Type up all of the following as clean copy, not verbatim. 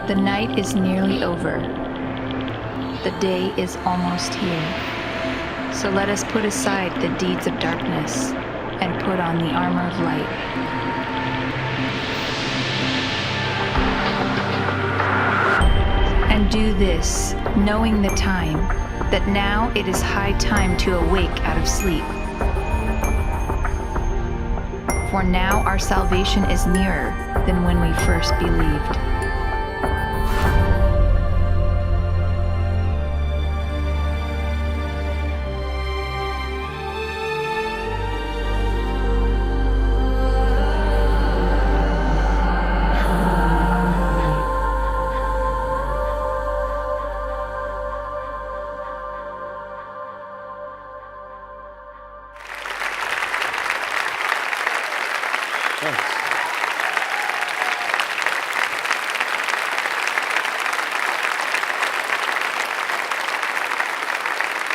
The night is nearly over. The day is almost here. So let us put aside the deeds of darkness and put on the armor of light. And do this, knowing the time, that now it is high time to awake out of sleep. For now our salvation is nearer than when we first believed.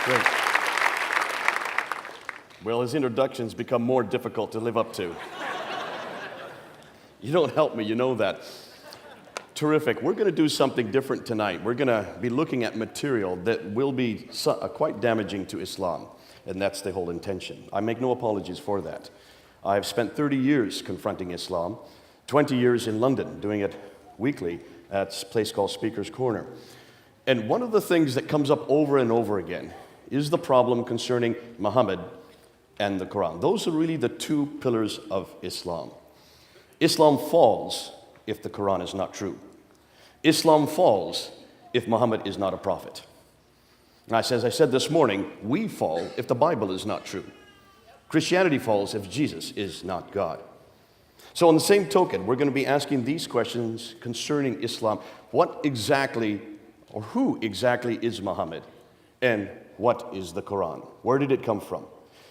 Great. Well, his introductions become more difficult to live up to. You don't help me, you know that. Terrific. We're going to do something different tonight. We're going to be looking at material that will be quite damaging to Islam, and that's the whole intention. I make no apologies for that. I've spent 30 years confronting Islam, 20 years in London, doing it weekly at a place called Speaker's Corner. And one of the things that comes up over and over again is the problem concerning Muhammad and the Quran. Those are really the two pillars of Islam. Islam falls if the Quran is not true. Islam falls if Muhammad is not a prophet. And as I said this morning, we fall if the Bible is not true. Christianity falls if Jesus is not God. So on the same token, we're going to be asking these questions concerning Islam. What exactly, or who exactly is Muhammad? And what is the Quran? Where did it come from?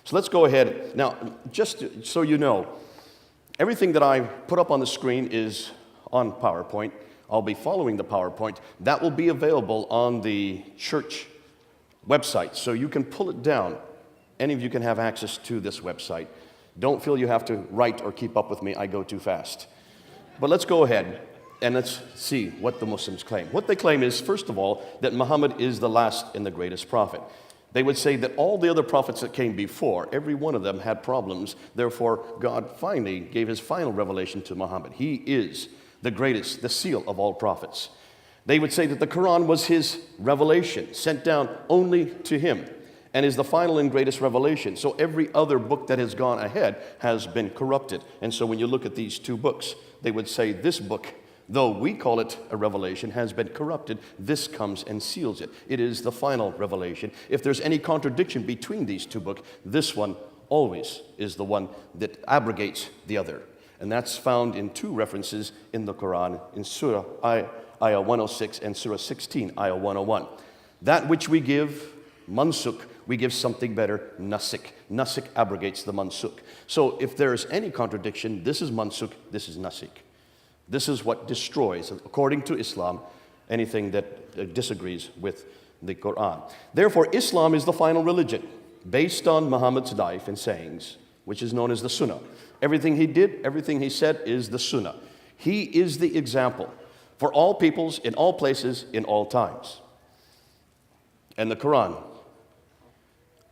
So let's go ahead. Now, just so you know, everything that I put up on the screen is on PowerPoint. I'll be following the PowerPoint. That will be available on the church website, so you can pull it down. Any of you can have access to this website. Don't feel you have to write or keep up with me. I go too fast. But let's go ahead and let's see what the Muslims claim. What they claim is, first of all, that Muhammad is the last and the greatest prophet. They would say that all the other prophets that came before, every one of them had problems. Therefore, God finally gave his final revelation to Muhammad. He is the greatest, the seal of all prophets. They would say that the Quran was his revelation, sent down only to him, and is the final and greatest revelation. So every other book that has gone ahead has been corrupted. And so when you look at these two books, they would say this book, though we call it a revelation, has been corrupted. This comes and seals it. It is the final revelation. If there's any contradiction between these two books, this one always is the one that abrogates the other. And that's found in two references in the Quran, in Surah Ayah 106 and Surah 16, Ayah 101. That which we give, mansuk, we give something better, nasik. Nasik abrogates the mansuk. So if there's any contradiction, this is mansuk, this is nasik. This is what destroys, according to Islam, anything that disagrees with the Quran. Therefore, Islam is the final religion based on Muhammad's life and sayings, which is known as the Sunnah. Everything he did, everything he said is the Sunnah. He is the example for all peoples, in all places, in all times. And the Quran,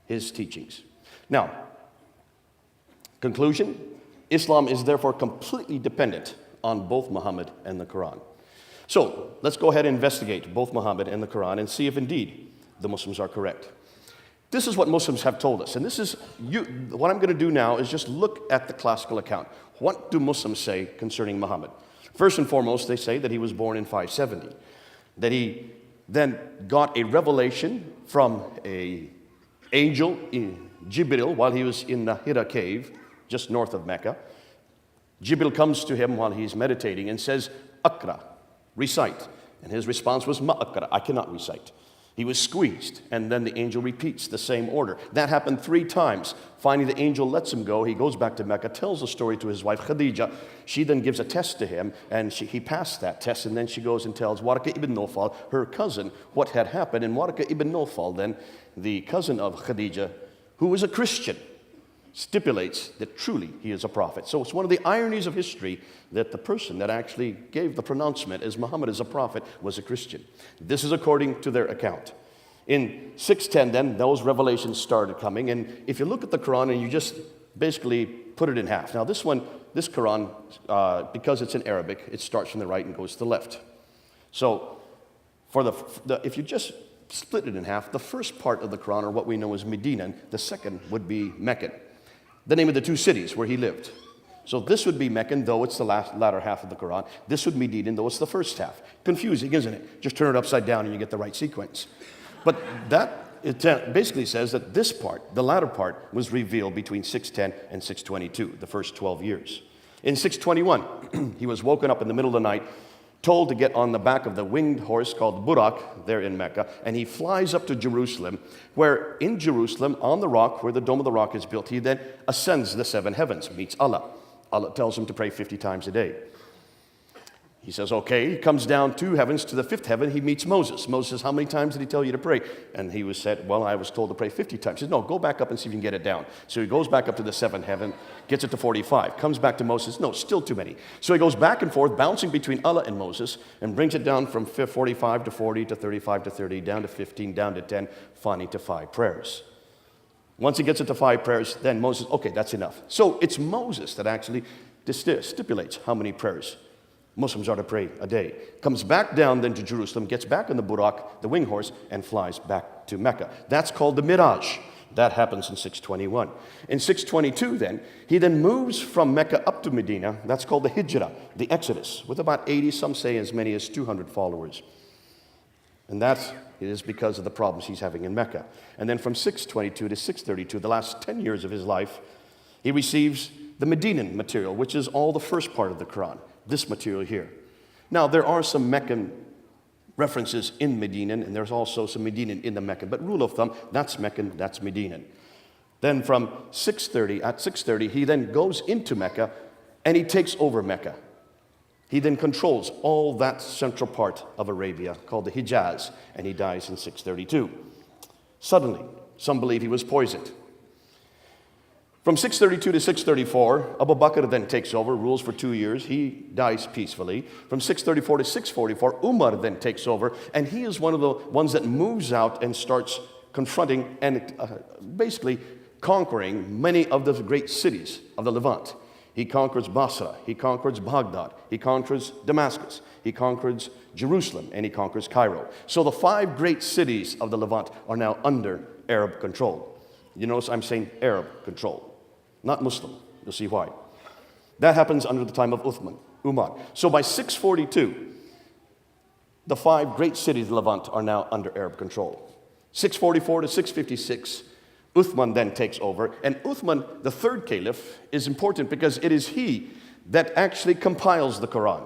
his teachings. Now, conclusion, Islam is therefore completely dependent on both Muhammad and the Quran. So let's go ahead and investigate both Muhammad and the Quran and see if indeed the Muslims are correct. This is what Muslims have told us, and this is what I'm going to do now is just look at the classical account. What do Muslims say concerning Muhammad? First and foremost, they say that he was born in 570, that he then got a revelation from an angel, Jibril, while he was in the Hira cave, just north of Mecca. Jibril comes to him while he's meditating and says, Akra, recite. And his response was, Ma akra, I cannot recite. He was squeezed, and then the angel repeats the same order. That happened 3 times. Finally, the angel lets him go. He goes back to Mecca, tells the story to his wife, Khadija. She then gives a test to him, and he passed that test, and then she goes and tells Waraka ibn Nawfal, her cousin, what had happened. And Waraka ibn Nawfal, then, the cousin of Khadija, who was a Christian, stipulates that truly he is a prophet. So it's one of the ironies of history that the person that actually gave the pronouncement as Muhammad is a prophet was a Christian. This is according to their account. In 610 then, those revelations started coming, and if you look at the Quran and you just basically put it in half. Now this Quran, because it's in Arabic, it starts from the right and goes to the left. So if you just split it in half, the first part of the Quran, or what we know as Medina, the second would be Mecca, the name of the two cities where he lived. So this would be Mecca, though it's the latter half of the Quran. This would be Medina, though it's the first half. Confusing, isn't it? Just turn it upside down and you get the right sequence. But it basically says that this part, the latter part, was revealed between 610 and 622, the first 12 years. In 621, he was woken up in the middle of the night, told to get on the back of the winged horse called Burak there in Mecca, and he flies up to Jerusalem, where in Jerusalem, on the rock, where the Dome of the Rock is built, he then ascends the seven heavens, meets Allah. Allah tells him to pray 50 times a day. He says, okay. He comes down 2 heavens to the 5th heaven. He meets Moses. Moses says, how many times did he tell you to pray? And he said, well, I was told to pray 50 times. He says, no, go back up and see if you can get it down. So he goes back up to the 7th heaven, gets it to 45, comes back to Moses. No, still too many. So he goes back and forth, bouncing between Allah and Moses, and brings it down from 45 to 40 to 35 to 30, down to 15, down to 10, finally to 5 prayers. Once he gets it to 5 prayers, then Moses, okay, that's enough. So it's Moses that actually stipulates how many prayers Muslims are to pray a day. Comes back down then to Jerusalem, gets back on the Burak, the winged horse, and flies back to Mecca. That's called the Miraj. That happens in 621. In 622 then, he then moves from Mecca up to Medina. That's called the Hijrah, the Exodus, with about 80, some say as many as 200 followers. And that is because of the problems he's having in Mecca. And then from 622 to 632, the last 10 years of his life, he receives the Medinan material, which is all the first part of the Quran. This material here. Now, there are some Meccan references in Medinan, and there's also some Medinan in the Meccan, but rule of thumb, that's Meccan, that's Medinan. Then from 630, he then goes into Mecca, and he takes over Mecca. He then controls all that central part of Arabia, called the Hijaz, and he dies in 632. Suddenly, some believe he was poisoned. From 632 to 634, Abu Bakr then takes over, rules for 2 years. He dies peacefully. From 634 to 644, Umar then takes over, and he is one of the ones that moves out and starts confronting and basically conquering many of the great cities of the Levant. He conquers Basra, he conquers Baghdad, he conquers Damascus, he conquers Jerusalem, and he conquers Cairo. So the 5 great cities of the Levant are now under Arab control. You notice I'm saying Arab control, not Muslim. You'll see why. That happens under the time of Umar. So by 642, the 5 great cities of the Levant are now under Arab control. 644 to 656, Uthman then takes over. And Uthman, the 3rd caliph, is important because it is he that actually compiles the Quran.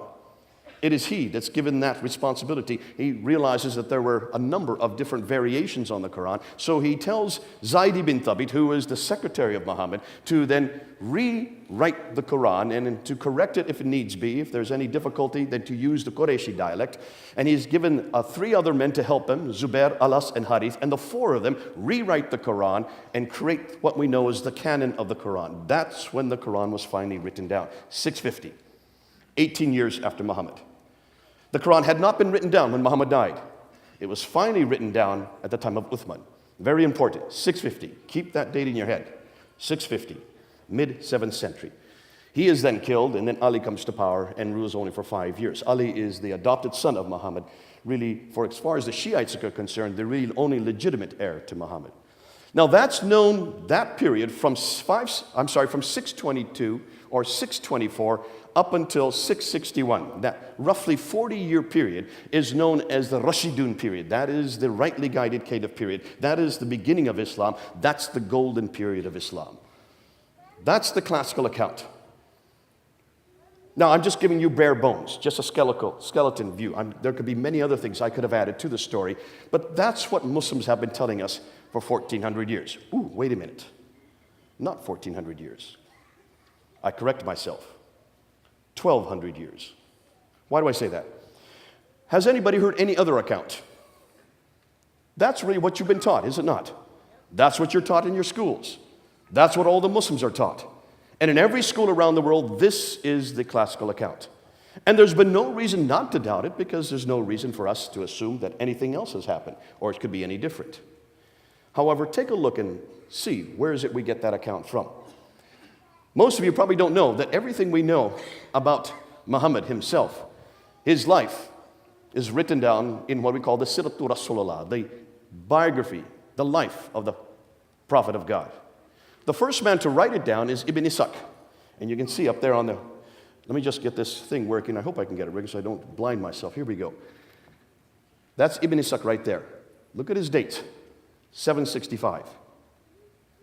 It is he that's given that responsibility. He realizes that there were a number of different variations on the Quran. So he tells Zayd ibn Thabit, who is the secretary of Muhammad, to then rewrite the Quran and to correct it if it needs be. If there's any difficulty, then to use the Qurayshi dialect. And he's given 3 other men to help him, Zubair, Alas, and Harith. And the 4 of them rewrite the Quran and create what we know as the canon of the Quran. That's when the Quran was finally written down, 650, 18 years after Muhammad. The Quran had not been written down when Muhammad died. It was finally written down at the time of Uthman. Very important, 650. Keep that date in your head. 650, mid-7th century. He is then killed, and then Ali comes to power and rules only for 5 years. Ali is the adopted son of Muhammad. Really, for as far as the Shiites are concerned, the really only legitimate heir to Muhammad. Now that's known, that period, from 622 or 624 up until 661. That roughly 40-year period is known as the Rashidun period. That is the rightly guided caliph period. That is the beginning of Islam. That's the golden period of Islam. That's the classical account. Now, I'm just giving you bare bones, just a skeleton view. There could be many other things I could have added to the story, but that's what Muslims have been telling us for 1,400 years. Ooh, wait a minute. Not 1,400 years. I correct myself. 1,200 years. Why do I say that? Has anybody heard any other account? That's really what you've been taught, is it not? That's what you're taught in your schools. That's what all the Muslims are taught. And in every school around the world, this is the classical account. And there's been no reason not to doubt it, because there's no reason for us to assume that anything else has happened or it could be any different. However, take a look and see, where is it we get that account from? Most of you probably don't know that everything we know about Muhammad himself, his life, is written down in what we call the Siratul Rasulullah, the biography, the life of the Prophet of God. The first man to write it down is Ibn Ishaq. And you can see up there on the, let me just get this thing working. I hope I can get it working so I don't blind myself. Here we go. That's Ibn Ishaq right there. Look at his date, 765.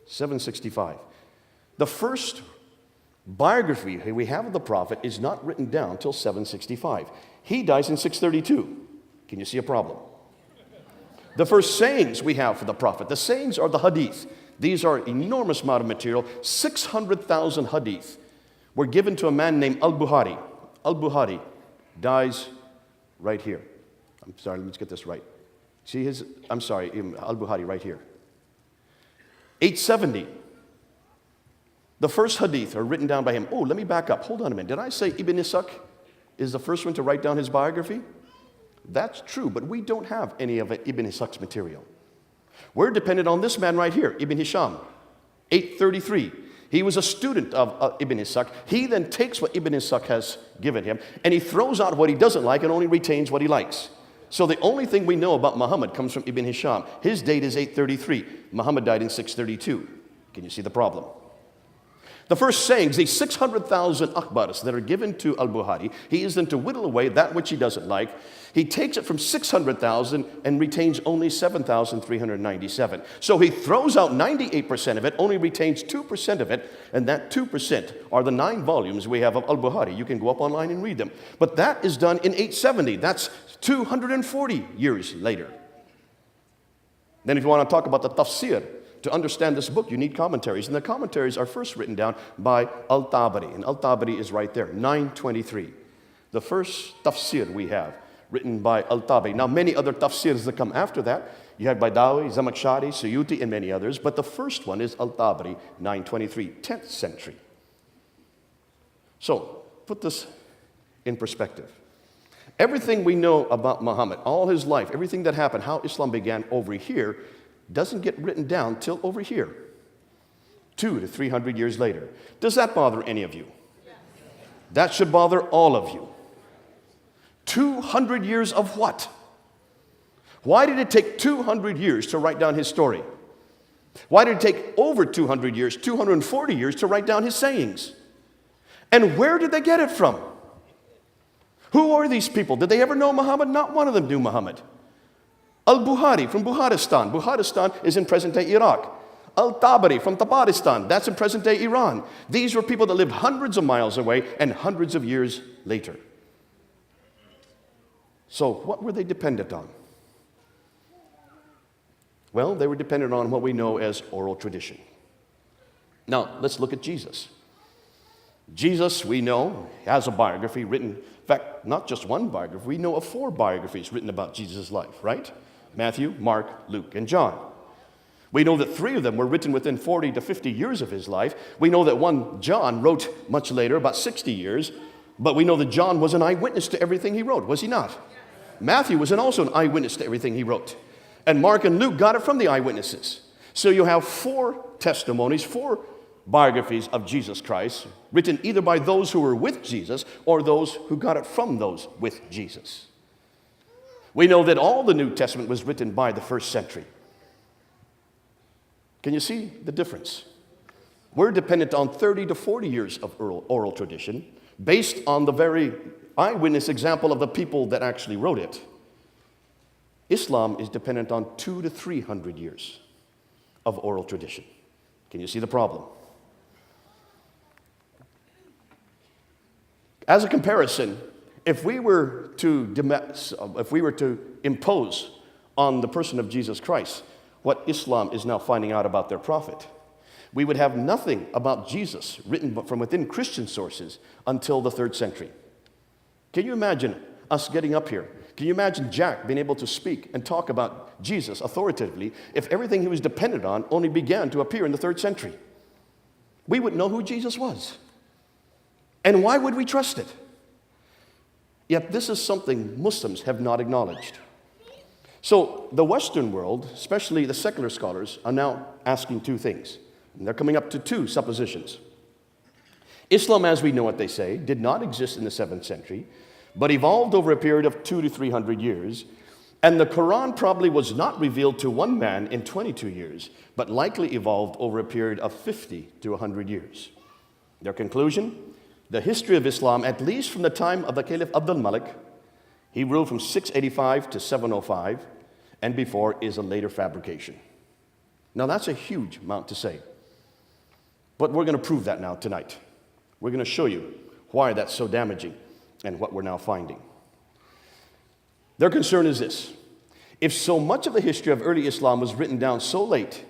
765. The first biography we have of the Prophet is not written down till 765. He dies in 632. Can you see a problem? The first sayings we have for the Prophet, the sayings are the hadith. These are enormous amount of material. 600,000 hadith were given to a man named Al-Bukhari. Al-Bukhari dies right here. I'm sorry, let's get this right. See his, I'm sorry, Al-Bukhari right here. 870. The first hadith are written down by him. Oh, let me back up. Hold on a minute. Did I say Ibn Ishaq is the first one to write down his biography? That's true, but we don't have any of Ibn Ishaq's material. We're dependent on this man right here, Ibn Hisham, 833. He was a student of Ibn Ishaq. He then takes what Ibn Ishaq has given him, and he throws out what he doesn't like and only retains what he likes. So the only thing we know about Muhammad comes from Ibn Hisham. His date is 833. Muhammad died in 632. Can you see the problem? The first sayings, these 600,000 akhbars that are given to Al-Bukhari, he is then to whittle away that which he doesn't like. He takes it from 600,000 and retains only 7,397. So he throws out 98% of it, only retains 2% of it, and that 2% are the 9 volumes we have of Al-Bukhari. You can go up online and read them. But that is done in 870. That's 240 years later. Then if you want to talk about the tafsir, to understand this book, you need commentaries. And the commentaries are first written down by Al-Tabari. And Al-Tabari is right there, 923. The first tafsir we have, written by Al-Tabari. Now, many other tafsirs that come after that, you have Baidawi, Zamakhshari, Suyuti, and many others. But the first one is Al-Tabari, 923, 10th century. So, put this in perspective. Everything we know about Muhammad, all his life, everything that happened, how Islam began over here, doesn't get written down till over here, 200 to 300 years later. Does that bother any of you? That should bother all of you. 200 years of what? Why did it take 200 years to write down his story? Why did it take over 200 years, 240 years to write down his sayings? And where did they get it from? Who are these people? Did they ever know Muhammad? Not one of them knew Muhammad. Al-Bukhari from Bukharistan. Bukharistan is in present-day Iraq. Al-Tabari from Tabaristan. That's in present-day Iran. These were people that lived hundreds of miles away and hundreds of years later. So what were they dependent on? Well, they were dependent on what we know as oral tradition. Now, let's look at Jesus. Jesus, we know, has a biography written, in fact, not just one biography, we know of 4 biographies written about Jesus' life, right? Matthew, Mark, Luke, and John. We know that 3 of them were written within 40 to 50 years of his life. We know that one, John, wrote much later, about 60 years, but we know that John was an eyewitness to everything he wrote, was he not? Matthew was also an eyewitness to everything he wrote. And Mark and Luke got it from the eyewitnesses. So you have 4 testimonies, 4 biographies of Jesus Christ, written either by those who were with Jesus or those who got it from those with Jesus. We know that all the New Testament was written by the first century. Can you see the difference? We're dependent on 30 to 40 years of oral tradition based on the very eyewitness example of the people that actually wrote it. Islam is dependent on 200 to 300 years of oral tradition. Can you see the problem? As a comparison, if we were to impose on the person of Jesus Christ what Islam is now finding out about their prophet, we would have nothing about Jesus written from within Christian sources until the 3rd century. Can you imagine us getting up here? Can you imagine Jack being able to speak and talk about Jesus authoritatively if everything he was dependent on only began to appear in the 3rd century? we would know who Jesus was. And why would we trust it? Yet this is something Muslims have not acknowledged. So the Western world, especially the secular scholars, are now asking two things. And they're coming up to two suppositions. Islam, as we know it, they say, did not exist in the 7th century, but evolved over a period of 200 to 300 years. And the Quran probably was not revealed to one man in 22 years, but likely evolved over a period of 50 to 100 years. Their conclusion? The history of Islam, at least from the time of the Caliph Abdul Malik, he ruled from 685 to 705, and before is a later fabrication. Now that's a huge amount to say. But we're going to prove that now tonight. We're going to show you why that's so damaging and what we're now finding. Their concern is this. If so much of the history of early Islam was written down so late,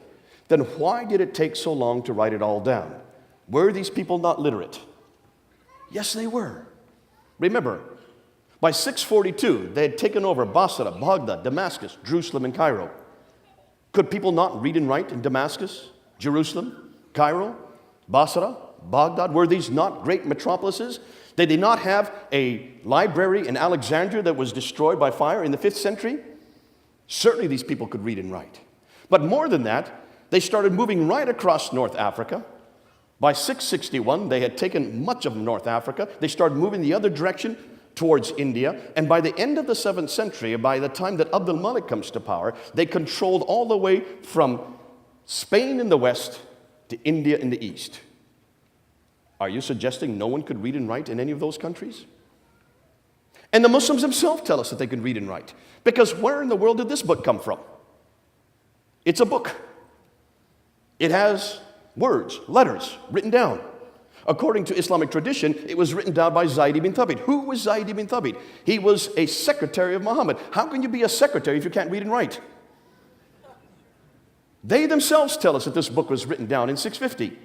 then why did it take so long to write it all down? Were these people not literate? Yes, they were. Remember, by 642, they had taken over Basra, Baghdad, Damascus, Jerusalem, and Cairo. Could people not read and write in Damascus, Jerusalem, Cairo, Basra, Baghdad? Were these not great metropolises? Did they not have a library in Alexandria that was destroyed by fire in the 5th century? Certainly these people could read and write. But more than that, they started moving right across North Africa. By 661, they had taken much of North Africa. They started moving the other direction towards India. And by the end of the 7th century, by the time that Abdul Malik comes to power, they controlled all the way from Spain in the west to India in the east. Are you suggesting no one could read and write in any of those countries? And the Muslims themselves tell us that they can read and write. Because where in the world did this book come from? It's a book. It has words, letters, written down. According to Islamic tradition, it was written down by Zayd ibn Thabit. Who was Zayd ibn Thabit? He was a secretary of Muhammad. How can you be a secretary if you can't read and write? They themselves tell us that this book was written down in 650,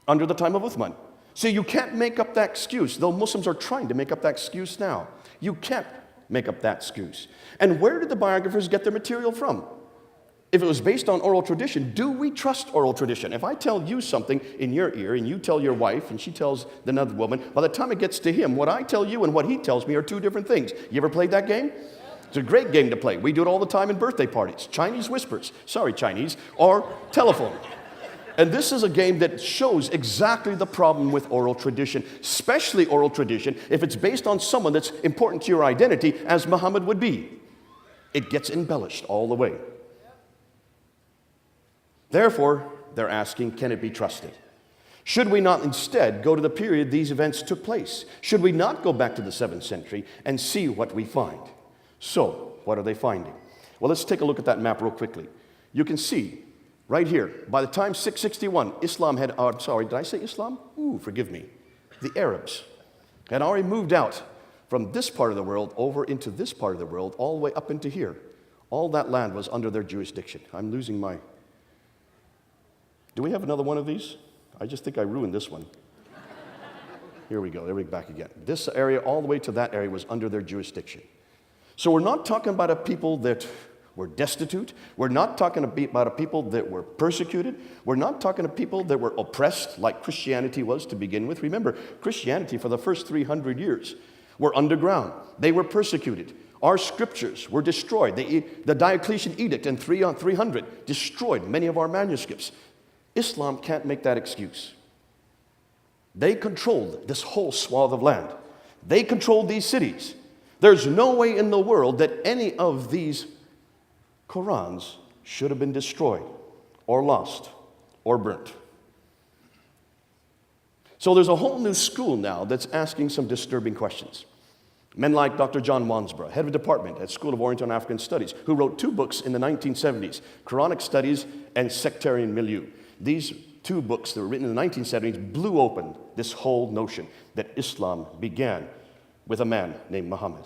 under the time of Uthman. So you can't make up that excuse, though Muslims are trying to make up that excuse now. You can't make up that excuse. And where did the biographers get their material from? If it was based on oral tradition, do we trust oral tradition? If I tell you something in your ear and you tell your wife and she tells another woman, by the time it gets to him, what I tell you and what he tells me are two different things. You ever played that game? It's a great game to play. We do it all the time in birthday parties. Chinese whispers, sorry Chinese, or telephone. And this is a game that shows exactly the problem with oral tradition, especially oral tradition, if it's based on someone that's important to your identity, as Muhammad would be. It gets embellished all the way. Therefore, they're asking, can it be trusted? Should we not instead go to the period these events took place? Should we not go back to the 7th century and see what we find? So, what are they finding? Well, let's take a look at that map real quickly. You can see right here, by the time 661, Islam had, sorry, did I say Islam? Ooh, forgive me. The Arabs had already moved out from this part of the world over into this part of the world, all the way up into here. All that land was under their jurisdiction. I'm losing my... Do we have another one of these? I just think I ruined this one. Here we go, there we go, back again. This area, all the way to that area, was under their jurisdiction. So we're not talking about a people that were destitute. We're not talking about a people that were persecuted. We're not talking to people that were oppressed like Christianity was to begin with. Remember, Christianity for the first 300 years were underground. They were persecuted. Our scriptures were destroyed. The Diocletian Edict in 300 destroyed many of our manuscripts. Islam can't make that excuse. They controlled this whole swath of land. They controlled these cities. There's no way in the world that any of these Qurans should have been destroyed or lost or burnt. So there's a whole new school now that's asking some disturbing questions. Men like Dr. John Wansborough, head of department at School of Oriental and African Studies, who wrote 2 books in the 1970s, Quranic Studies and Sectarian Milieu. These 2 books that were written in the 1970s blew open this whole notion that Islam began with a man named Muhammad.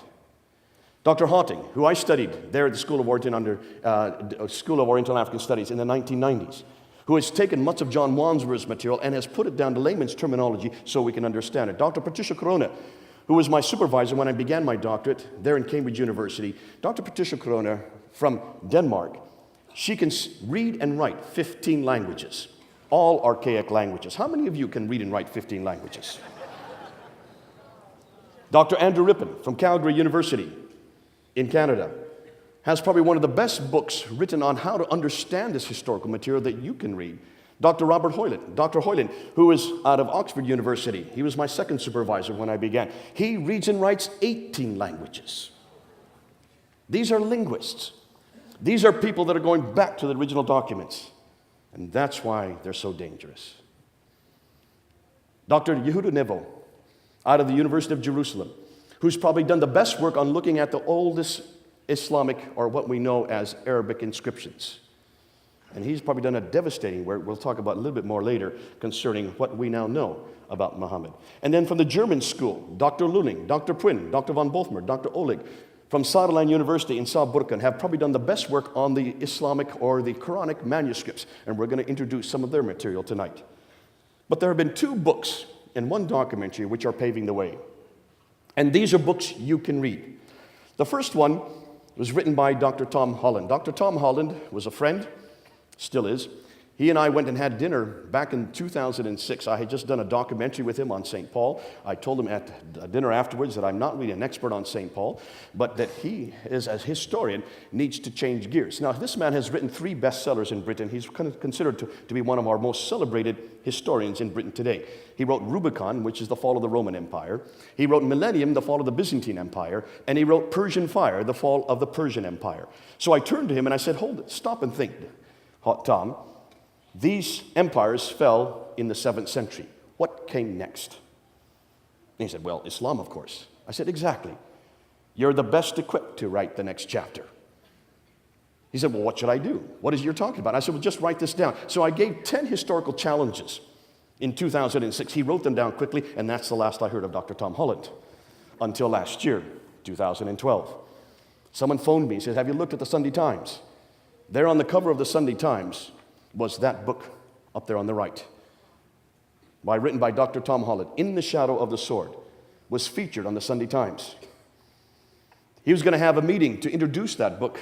Dr. Hawting, who I studied there at the School of Oriental and African Studies in the 1990s, who has taken much of John Wansborough's material and has put it down to layman's terminology so we can understand it. Dr. Patricia Corona, who was my supervisor when I began my doctorate there in Cambridge University. Dr. Patricia Corona from Denmark, she can read and write 15 languages. all archaic languages. How many of you can read and write 15 languages? Dr. Andrew Rippon from Calgary University in Canada has probably one of the best books written on how to understand this historical material that you can read. Dr. Dr. Hoyland, who is out of Oxford University, he was my second supervisor when I began. He reads and writes 18 languages. These are linguists. These are people that are going back to the original documents. And that's why they're so dangerous. Dr. Yehuda Nevo, out of the University of Jerusalem, who's probably done the best work on looking at the oldest Islamic, or what we know as Arabic inscriptions. And he's probably done a devastating work, we'll talk about a little bit more later, concerning what we now know about Muhammad. And then from the German school, Dr. Luning, Dr. Prin, Dr. von Bothmer, Dr. Oleg, from Saarland University in Saarbrücken have probably done the best work on the Islamic or the Quranic manuscripts. And we're going to introduce some of their material tonight. But there have been 2 books and 1 documentary which are paving the way. And these are books you can read. The first one was written by Dr. Tom Holland. Dr. Tom Holland was a friend, still is. He and I went and had dinner back in 2006. I had just done a documentary with him on St. Paul. I told him at dinner afterwards that I'm not really an expert on St. Paul, but that he, as a historian, needs to change gears. Now, this man has written 3 bestsellers in Britain. He's considered to be one of our most celebrated historians in Britain today. He wrote Rubicon, which is the fall of the Roman Empire. He wrote Millennium, the fall of the Byzantine Empire. And he wrote Persian Fire, the fall of the Persian Empire. So I turned to him and I said, hold it, stop and think, Tom. These empires fell in the 7th century. What came next? And he said, well, Islam, of course. I said, exactly. You're the best equipped to write the next chapter. He said, well, what should I do? What is it you're talking about? I said, well, just write this down. So I gave 10 historical challenges in 2006. He wrote them down quickly, and that's the last I heard of Dr. Tom Holland until last year, 2012. Someone phoned me and said, have you looked at the Sunday Times? There on the cover of the Sunday Times was that book up there on the right, written by Dr. Tom Holland, In the Shadow of the Sword, was featured on the Sunday Times. He was going to have a meeting to introduce that book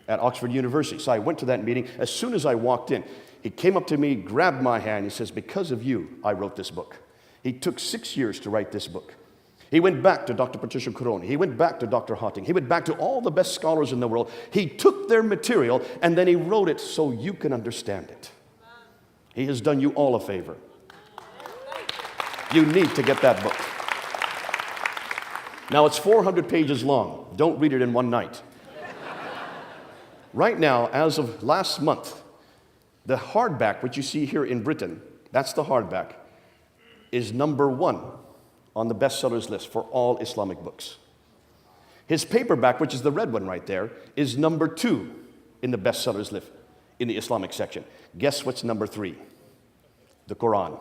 at Oxford University. So I went to that meeting. As soon as I walked in, he came up to me, grabbed my hand, he says, because of you, I wrote this book. He took 6 years to write this book. He went back to Dr. Patricia Coroni. He went back to Dr. Hotting. He went back to all the best scholars in the world. He took their material and then he wrote it so you can understand it. He has done you all a favor. You need to get that book. Now it's 400 pages long. Don't read it in one night. Right now, as of last month, the hardback, which you see here in Britain, that's the hardback, is number 1 on the bestsellers list for all Islamic books. His paperback, which is the red one right there, is number 2 in the bestsellers list in the Islamic section. Guess what's number 3? The Quran.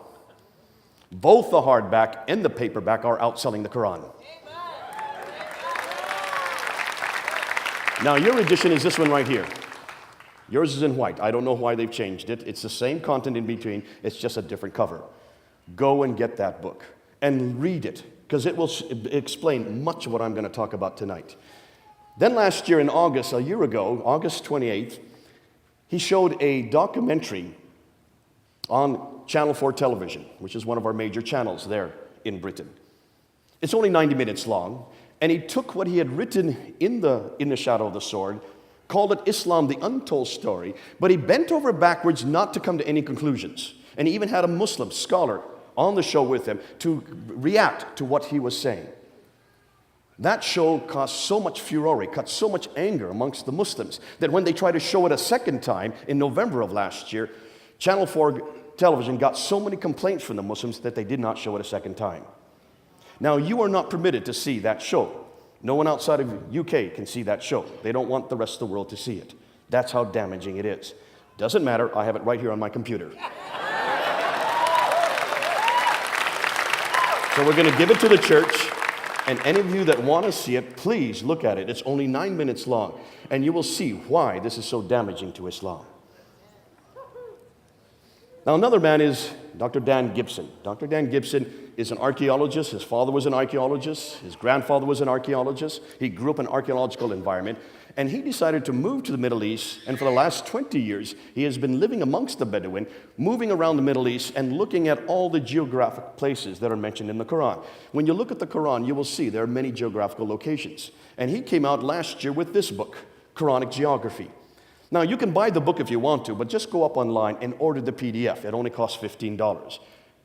Both the hardback and the paperback are outselling the Quran. Now, your edition is this one right here. Yours is in white. I don't know why they've changed it. It's the same content in between. It's just a different cover. Go and get that book and read it, because it will explain much of what I'm going to talk about tonight. Then last year in August, a year ago, August 28th, he showed a documentary on Channel 4 television, which is one of our major channels there in Britain. It's only 90 minutes long, and he took what he had written in the Shadow of the Sword, called it Islam, the Untold Story, but he bent over backwards not to come to any conclusions. And he even had a Muslim scholar on the show with him to react to what he was saying. That show caused so much furore, caused so much anger amongst the Muslims, that when they tried to show it a second time in November of last year, Channel 4 television got so many complaints from the Muslims that they did not show it a second time. Now, you are not permitted to see that show. No one outside of UK can see that show. They don't want the rest of the world to see it. That's how damaging it is. Doesn't matter, I have it right here on my computer. So we're going to give it to the church, and any of you that want to see it, please look at it. It's only 9 minutes long, and you will see why this is so damaging to Islam. Now, another man is Dr. Dan Gibson. Dr. Dan Gibson is an archaeologist. His father was an archaeologist. His grandfather was an archaeologist. He grew up in an archaeological environment. And he decided to move to the Middle East. And for the last 20 years, he has been living amongst the Bedouin, moving around the Middle East and looking at all the geographic places that are mentioned in the Quran. When you look at the Quran, you will see there are many geographical locations. And he came out last year with this book, Quranic Geography. Now, you can buy the book if you want to, but just go up online and order the PDF. It only costs $15.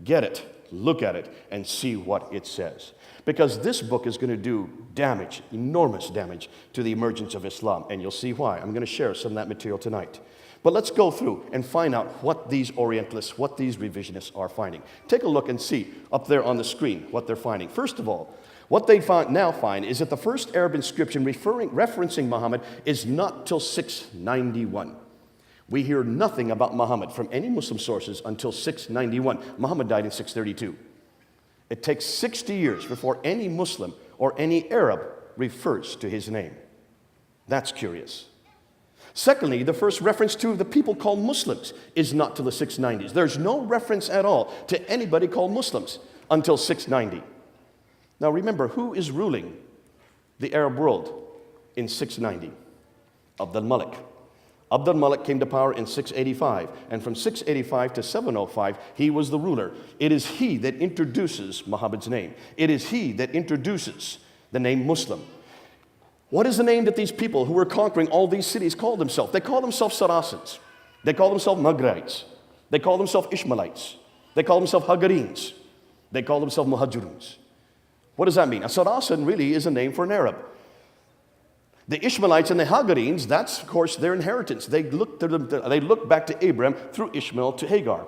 Get it, look at it, and see what it says. Because this book is going to do damage, enormous damage, to the emergence of Islam. And you'll see why. I'm going to share some of that material tonight. But let's go through and find out what these Orientalists, what these revisionists are finding. Take a look and see up there on the screen what they're finding. First of all, what they now find is that the first Arab inscription referencing Muhammad is not till 691. We hear nothing about Muhammad from any Muslim sources until 691. Muhammad died in 632. It takes 60 years before any Muslim or any Arab refers to his name. That's curious. Secondly, the first reference to the people called Muslims is not till the 690s. There's no reference at all to anybody called Muslims until 690. Now remember, who is ruling the Arab world in 690? Abd al-Malik. Abd al-Malik came to power in 685, and from 685 to 705, he was the ruler. It is he that introduces Muhammad's name. It is he that introduces the name Muslim. What is the name that these people who were conquering all these cities called themselves? They call themselves Saracens. They call themselves Maghrites. They call themselves Ishmaelites. They call themselves Hagarenes. They call themselves Muhajiruns. What does that mean? A Saracen really is a name for an Arab. The Ishmaelites and the Hagarenes, that's, of course, their inheritance. They look back to Abraham through Ishmael to Hagar.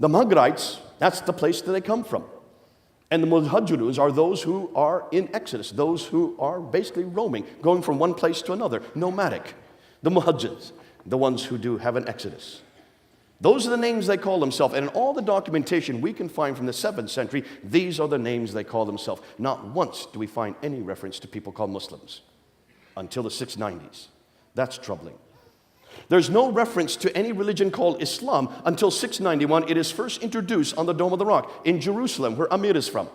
The Maghrites, that's the place that they come from. And the Muhajiruns are those who are in Exodus, those who are basically roaming, going from one place to another, nomadic. The Muhajirs, the ones who do have an Exodus. Those are the names they call themselves. And in all the documentation we can find from the 7th century, these are the names they call themselves. Not once do we find any reference to people called Muslims until the 690s. That's troubling. There's no reference to any religion called Islam until 691. It is first introduced on the Dome of the Rock in Jerusalem, where Amir is from.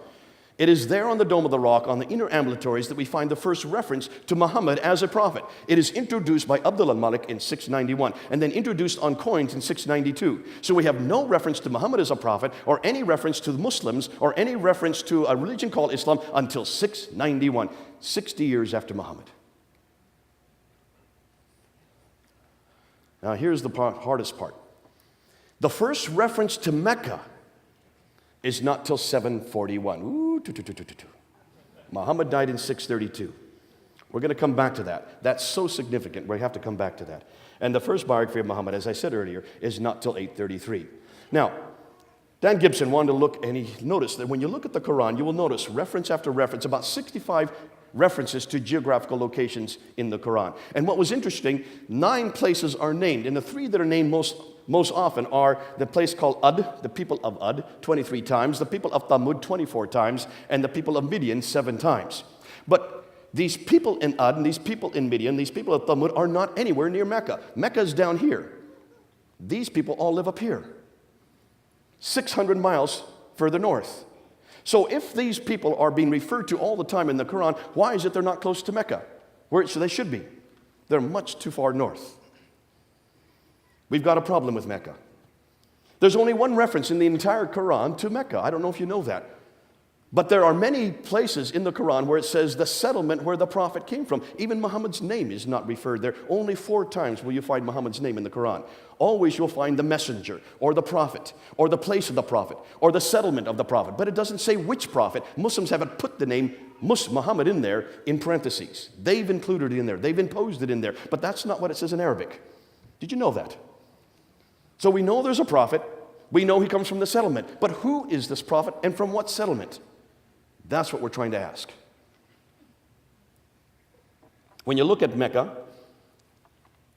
It is there on the Dome of the Rock, on the inner ambulatories, that we find the first reference to Muhammad as a prophet. It is introduced by Abd al-Malik in 691, and then introduced on coins in 692. So we have no reference to Muhammad as a prophet, or any reference to the Muslims, or any reference to a religion called Islam until 691, 60 years after Muhammad. Now here's the hardest part. The first reference to Mecca is not till 741. Ooh, Muhammad died in 632. We're going to come back to that. That's so significant. We have to come back to that. And the first biography of Muhammad, as I said earlier, is not till 833. Now, Dan Gibson wanted to look, and he noticed that when you look at the Quran, you will notice reference after reference, about 65 references to geographical locations in the Quran. And what was interesting, 9 places are named, and the 3 that are named most often are the place called Ad, the people of Ad, 23 times, the people of Thamud, 24 times, and the people of Midian, 7 times. But these people in Ad, and these people in Midian, these people of Thamud are not anywhere near Mecca. Mecca is down here. These people all live up here, 600 miles further north. So if these people are being referred to all the time in the Quran, why is it they're not close to Mecca, where they should be? They're much too far north. We've got a problem with Mecca. There's only one reference in the entire Quran to Mecca. I don't know if you know that. But there are many places in the Quran where it says the settlement where the prophet came from. Even Muhammad's name is not referred there. Only 4 times will you find Muhammad's name in the Quran. Always you'll find the messenger, or the prophet, or the place of the prophet, or the settlement of the prophet. But it doesn't say which prophet. Muslims haven't put the name Muhammad in there in parentheses. They've included it in there. They've imposed it in there. But that's not what it says in Arabic. Did you know that? So we know there's a prophet. We know he comes from the settlement. But who is this prophet, and from what settlement? That's what we're trying to ask. When you look at Mecca,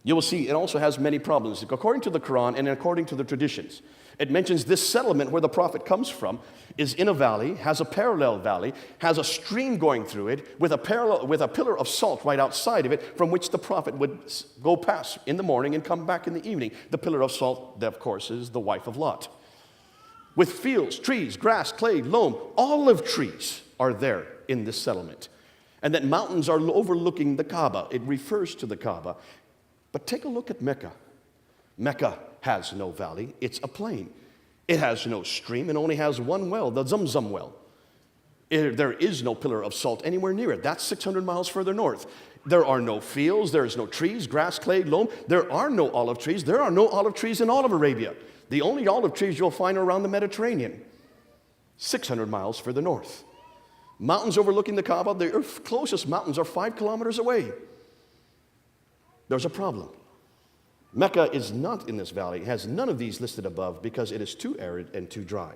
you will see it also has many problems. According to the Quran and according to the traditions, It mentions this settlement where the prophet comes from is in a valley, has a parallel valley, has a stream going through it with a pillar of salt right outside of it from which the prophet would go past in the morning and come back in the evening. The pillar of salt, that of course, is the wife of Lot. With fields, trees, grass, clay, loam, olive trees are there in this settlement. And that mountains are overlooking the Kaaba. It refers to the Kaaba. But take a look at Mecca. Mecca has no valley. It's a plain. It has no stream. It only has one well, the Zamzam well. There is no pillar of salt anywhere near it. That's 600 miles further north. There are no fields. There is no trees, grass, clay, loam. There are no olive trees. There are no olive trees in all of Arabia. The only olive trees you'll find are around the Mediterranean, 600 miles further north. Mountains overlooking the Kaaba, the closest mountains are 5 kilometers away. There's a problem. Mecca is not in this valley. It has none of these listed above because it is too arid and too dry.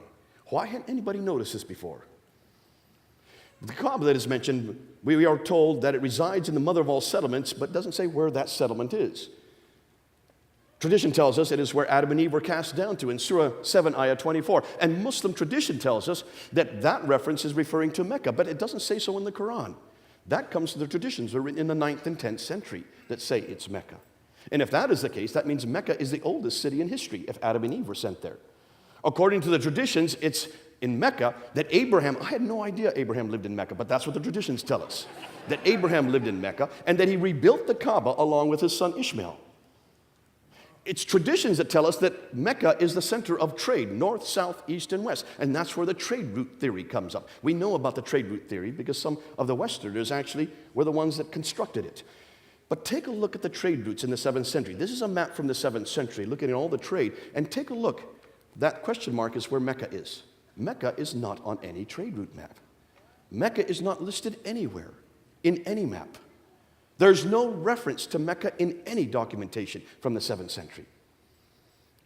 Why hadn't anybody noticed this before? The Kaaba that is mentioned, we are told that it resides in the mother of all settlements, but doesn't say where that settlement is. Tradition tells us it is where Adam and Eve were cast down to in Surah 7, Ayah 24. And Muslim tradition tells us that that reference is referring to Mecca, but it doesn't say so in the Quran. That comes from the traditions that are written in the 9th and 10th century that say it's Mecca. And if that is the case, that means Mecca is the oldest city in history if Adam and Eve were sent there. According to the traditions, it's in Mecca that Abraham, I had no idea Abraham lived in Mecca, but that's what the traditions tell us, that Abraham lived in Mecca and that he rebuilt the Kaaba along with his son Ishmael. It's traditions that tell us that Mecca is the center of trade, north, south, east, and west. And that's where the trade route theory comes up. We know about the trade route theory because some of the Westerners actually were the ones that constructed it. But take a look at the trade routes in the 7th century. This is a map from the 7th century looking at all the trade. And take a look. That question mark is where Mecca is. Mecca is not on any trade route map. Mecca is not listed anywhere in any map. There's no reference to Mecca in any documentation from the 7th century.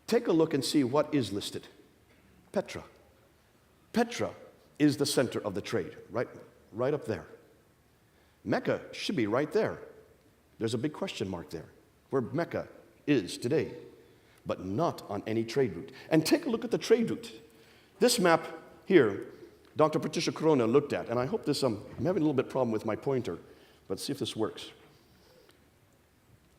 Take a look and see what is listed. Petra. Petra is the center of the trade, right up there. Mecca should be right there. There's a big question mark there, where Mecca is today, but not on any trade route. And take a look at the trade route. This map here, Dr. Patricia Corona looked at, and I hope this, I'm having a little bit problem with my pointer, but see if this works.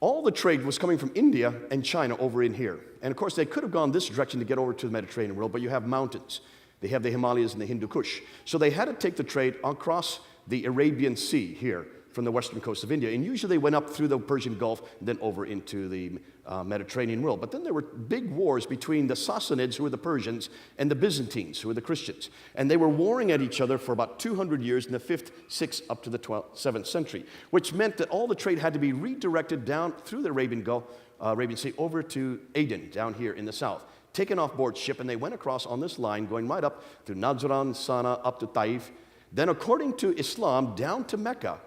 All the trade was coming from India and China over in here. And of course, they could have gone this direction to get over to the Mediterranean world, but you have mountains. They have the Himalayas and the Hindu Kush. So they had to take the trade across the Arabian Sea here from the western coast of India. And usually they went up through the Persian Gulf and then over into the Mediterranean world. But then there were big wars between the Sassanids, who were the Persians, and the Byzantines, who were the Christians. And they were warring at each other for about 200 years in the 5th, 6th, up to the 7th century, which meant that all the trade had to be redirected down through the Arabian Sea over to Aden, down here in the south, taken off board ship, and they went across on this line, going right up through Najran, Sana, up to Taif, then according to Islam, down to Mecca,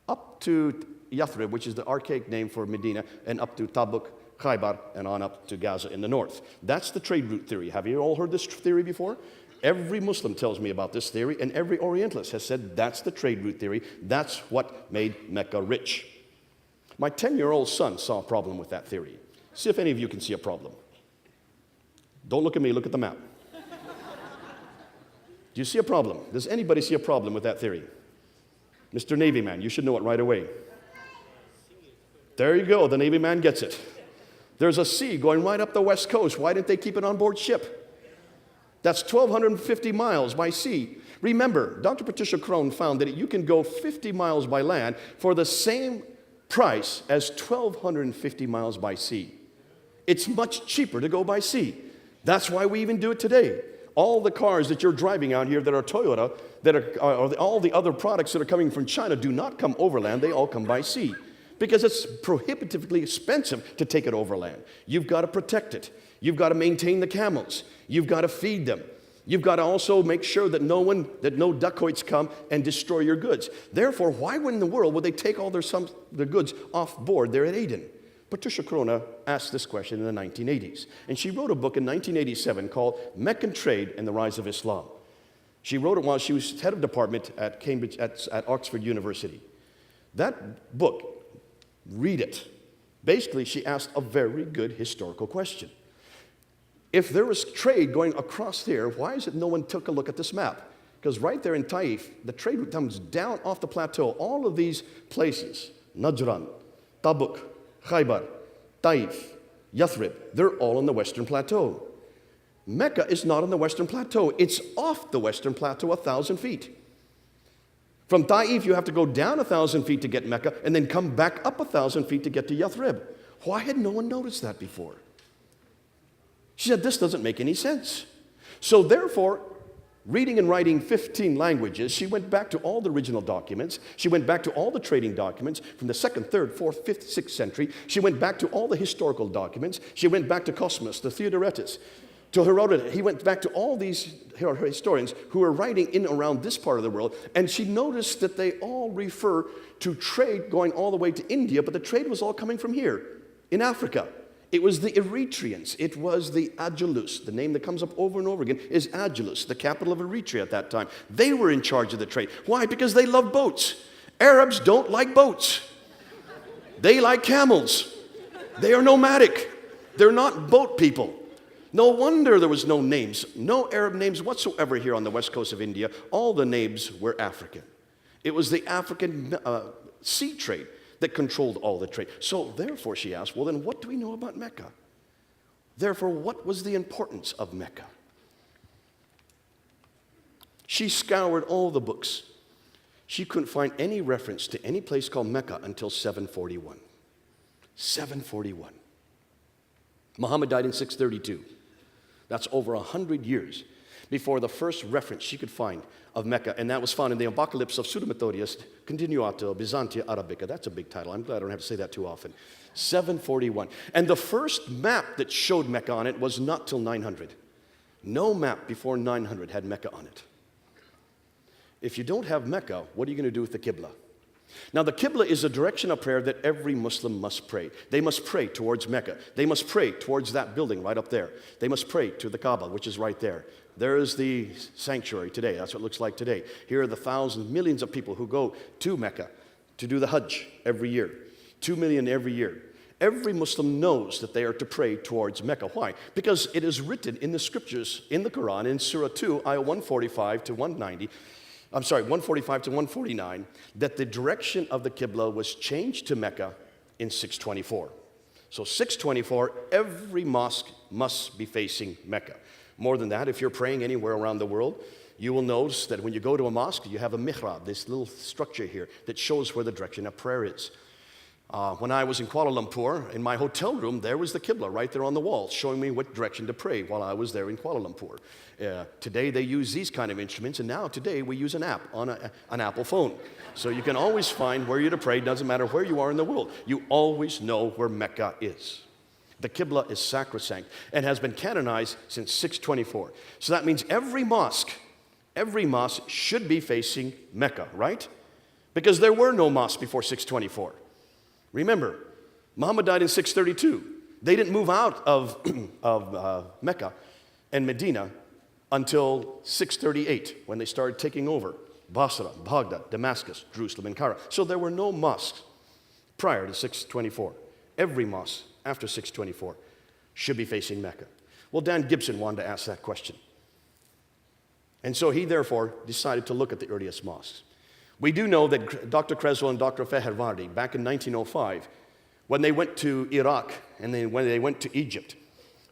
up to Yathrib, which is the archaic name for Medina, and up to Tabuk, Khaybar, and on up to Gaza in the north. That's the trade route theory. Have you all heard this theory before? Every Muslim tells me about this theory, and every Orientalist has said that's the trade route theory. That's what made Mecca rich. My 10-year-old son saw a problem with that theory. See if any of you can see a problem. Don't look at me, look at the map. Do you see a problem? Does anybody see a problem with that theory? Mr. Navy man, you should know it right away. There you go, the Navy man gets it. There's a sea going right up the west coast. Why didn't they keep it on board ship? That's 1,250 miles by sea. Remember, Dr. Patricia Crone found that you can go 50 miles by land for the same price as 1,250 miles by sea. It's much cheaper to go by sea. That's why we even do it today. All the cars that you're driving out here that are Toyota, that are all the other products that are coming from China do not come overland. They all come by sea because it's prohibitively expensive to take it overland. You've got to protect it. You've got to maintain the camels. You've got to feed them. You've got to also make sure that no dacoits come and destroy your goods. Therefore, why in the world would they take all their goods off board there at Aden? Patricia Corona asked this question in the 1980s, and she wrote a book in 1987 called Meccan Trade and the Rise of Islam. She wrote it while she was head of department at Cambridge, at Oxford University. That book, read it. Basically, she asked a very good historical question. If there was trade going across there, why is it no one took a look at this map? Because right there in Taif, the trade route comes down off the plateau. All of these places, Najran, Tabuk, Khaybar, Taif, Yathrib, they're all on the western plateau. Mecca is not on the western plateau. It's off the western plateau 1,000 feet. From Taif, you have to go down 1,000 feet to get Mecca and then come back up 1,000 feet to get to Yathrib. Why had no one noticed that before? She said, this doesn't make any sense. So therefore, reading and writing 15 languages, she went back to all the original documents. She went back to all the trading documents from the 2nd, 3rd, 4th, 5th, 6th century. She went back to all the historical documents. She went back to Cosmas, to Theodoretus, to Herodotus. He went back to all these historians who were writing in around this part of the world, and she noticed that they all refer to trade going all the way to India, but the trade was all coming from here, in Africa. It was the Eritreans. It was the Agilus. The name that comes up over and over again is Agilus, the capital of Eritrea at that time. They were in charge of the trade. Why? Because they love boats. Arabs don't like boats. They like camels. They are nomadic. They're not boat people. No wonder there was no names, no Arab names whatsoever here on the west coast of India. All the names were African. It was the African sea trade that controlled all the trade. So therefore, she asked, well, then what do we know about Mecca? Therefore, what was the importance of Mecca? She scoured all the books. She couldn't find any reference to any place called Mecca until 741. 741. Muhammad died in 632. That's over 100 years before the first reference she could find of Mecca, and that was found in the Apocalypse of Pseudo-Methodius Continuato Byzantia Arabica. That's a big title. I'm glad I don't have to say that too often. 741. And the first map that showed Mecca on it was not till 900. No map before 900 had Mecca on it. If you don't have Mecca, what are you going to do with the Qibla? Now, the Qibla is a direction of prayer that every Muslim must pray. They must pray towards Mecca. They must pray towards that building right up there. They must pray to the Kaaba, which is right there. There is the sanctuary today. That's what it looks like today. Here are the thousands, millions of people who go to Mecca to do the Hajj every year. 2 million every year. Every Muslim knows that they are to pray towards Mecca. Why? Because it is written in the scriptures, in the Quran, in Surah 2, ayah 145 to 190, 145 to 149, that the direction of the Qibla was changed to Mecca in 624. So 624, every mosque must be facing Mecca. More than that, if you're praying anywhere around the world, you will notice that when you go to a mosque, you have a mihrab, this little structure here that shows where the direction of prayer is. When I was in Kuala Lumpur, in my hotel room, there was the Qibla right there on the wall, showing me what direction to pray while I was there in Kuala Lumpur. Today, they use these kind of instruments, and now today, we use an app on an Apple phone. So you can always find where you're to pray, doesn't matter where you are in the world. You always know where Mecca is. The Qibla is sacrosanct and has been canonized since 624. So that means every mosque should be facing Mecca, right? Because there were no mosques before 624. Remember, Muhammad died in 632. They didn't move out of Mecca and Medina until 638, when they started taking over Basra, Baghdad, Damascus, Jerusalem, and Cairo. So there were no mosques prior to 624. Every mosque after 624 should be facing Mecca. Well, Dan Gibson wanted to ask that question. And so he therefore decided to look at the earliest mosques. We do know that Dr. Creswell and Dr. Fehervardi, back in 1905, when they went to Iraq and when they went to Egypt,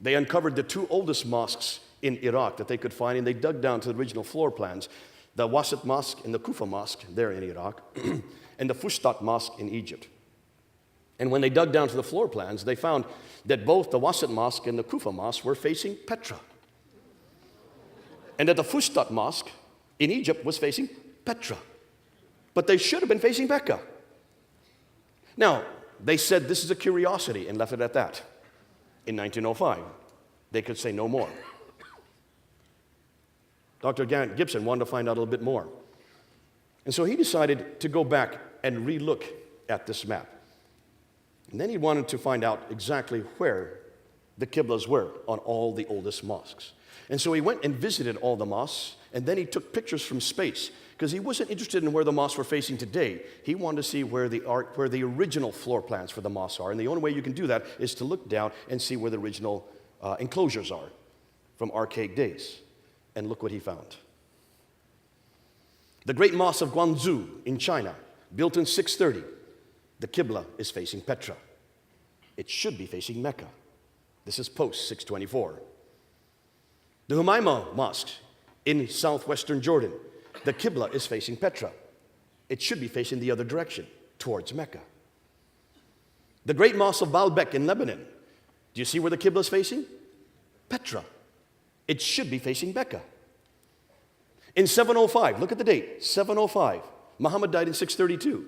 they uncovered the two oldest mosques in Iraq that they could find, and they dug down to the original floor plans, the Wasit Mosque and the Kufa Mosque there in Iraq, and the Fustat Mosque in Egypt. And when they dug down to the floor plans, they found that both the Wasit Mosque and the Kufa Mosque were facing Petra. And that the Fustat Mosque in Egypt was facing Petra. But they should have been facing Mecca. Now, they said this is a curiosity and left it at that. In 1905, they could say no more. Dr. Gibson wanted to find out a little bit more. And so he decided to go back and re-look at this map. And then he wanted to find out exactly where the Qiblas were on all the oldest mosques. And so he went and visited all the mosques, and then he took pictures from space, because he wasn't interested in where the mosques were facing today. He wanted to see where the original floor plans for the mosques are. And the only way you can do that is to look down and see where the original enclosures are. from archaic days. And look what he found. The Great Mosque of Guangzhou in China, built in 630. The Qibla is facing Petra. It should be facing Mecca. This is post 624. The Humayma Mosque in southwestern Jordan, the Qibla is facing Petra. It should be facing the other direction, towards Mecca. The Great Mosque of Baalbek in Lebanon, do you see where the Qibla is facing? Petra. It should be facing Mecca. In 705, look at the date, 705. Muhammad died in 632.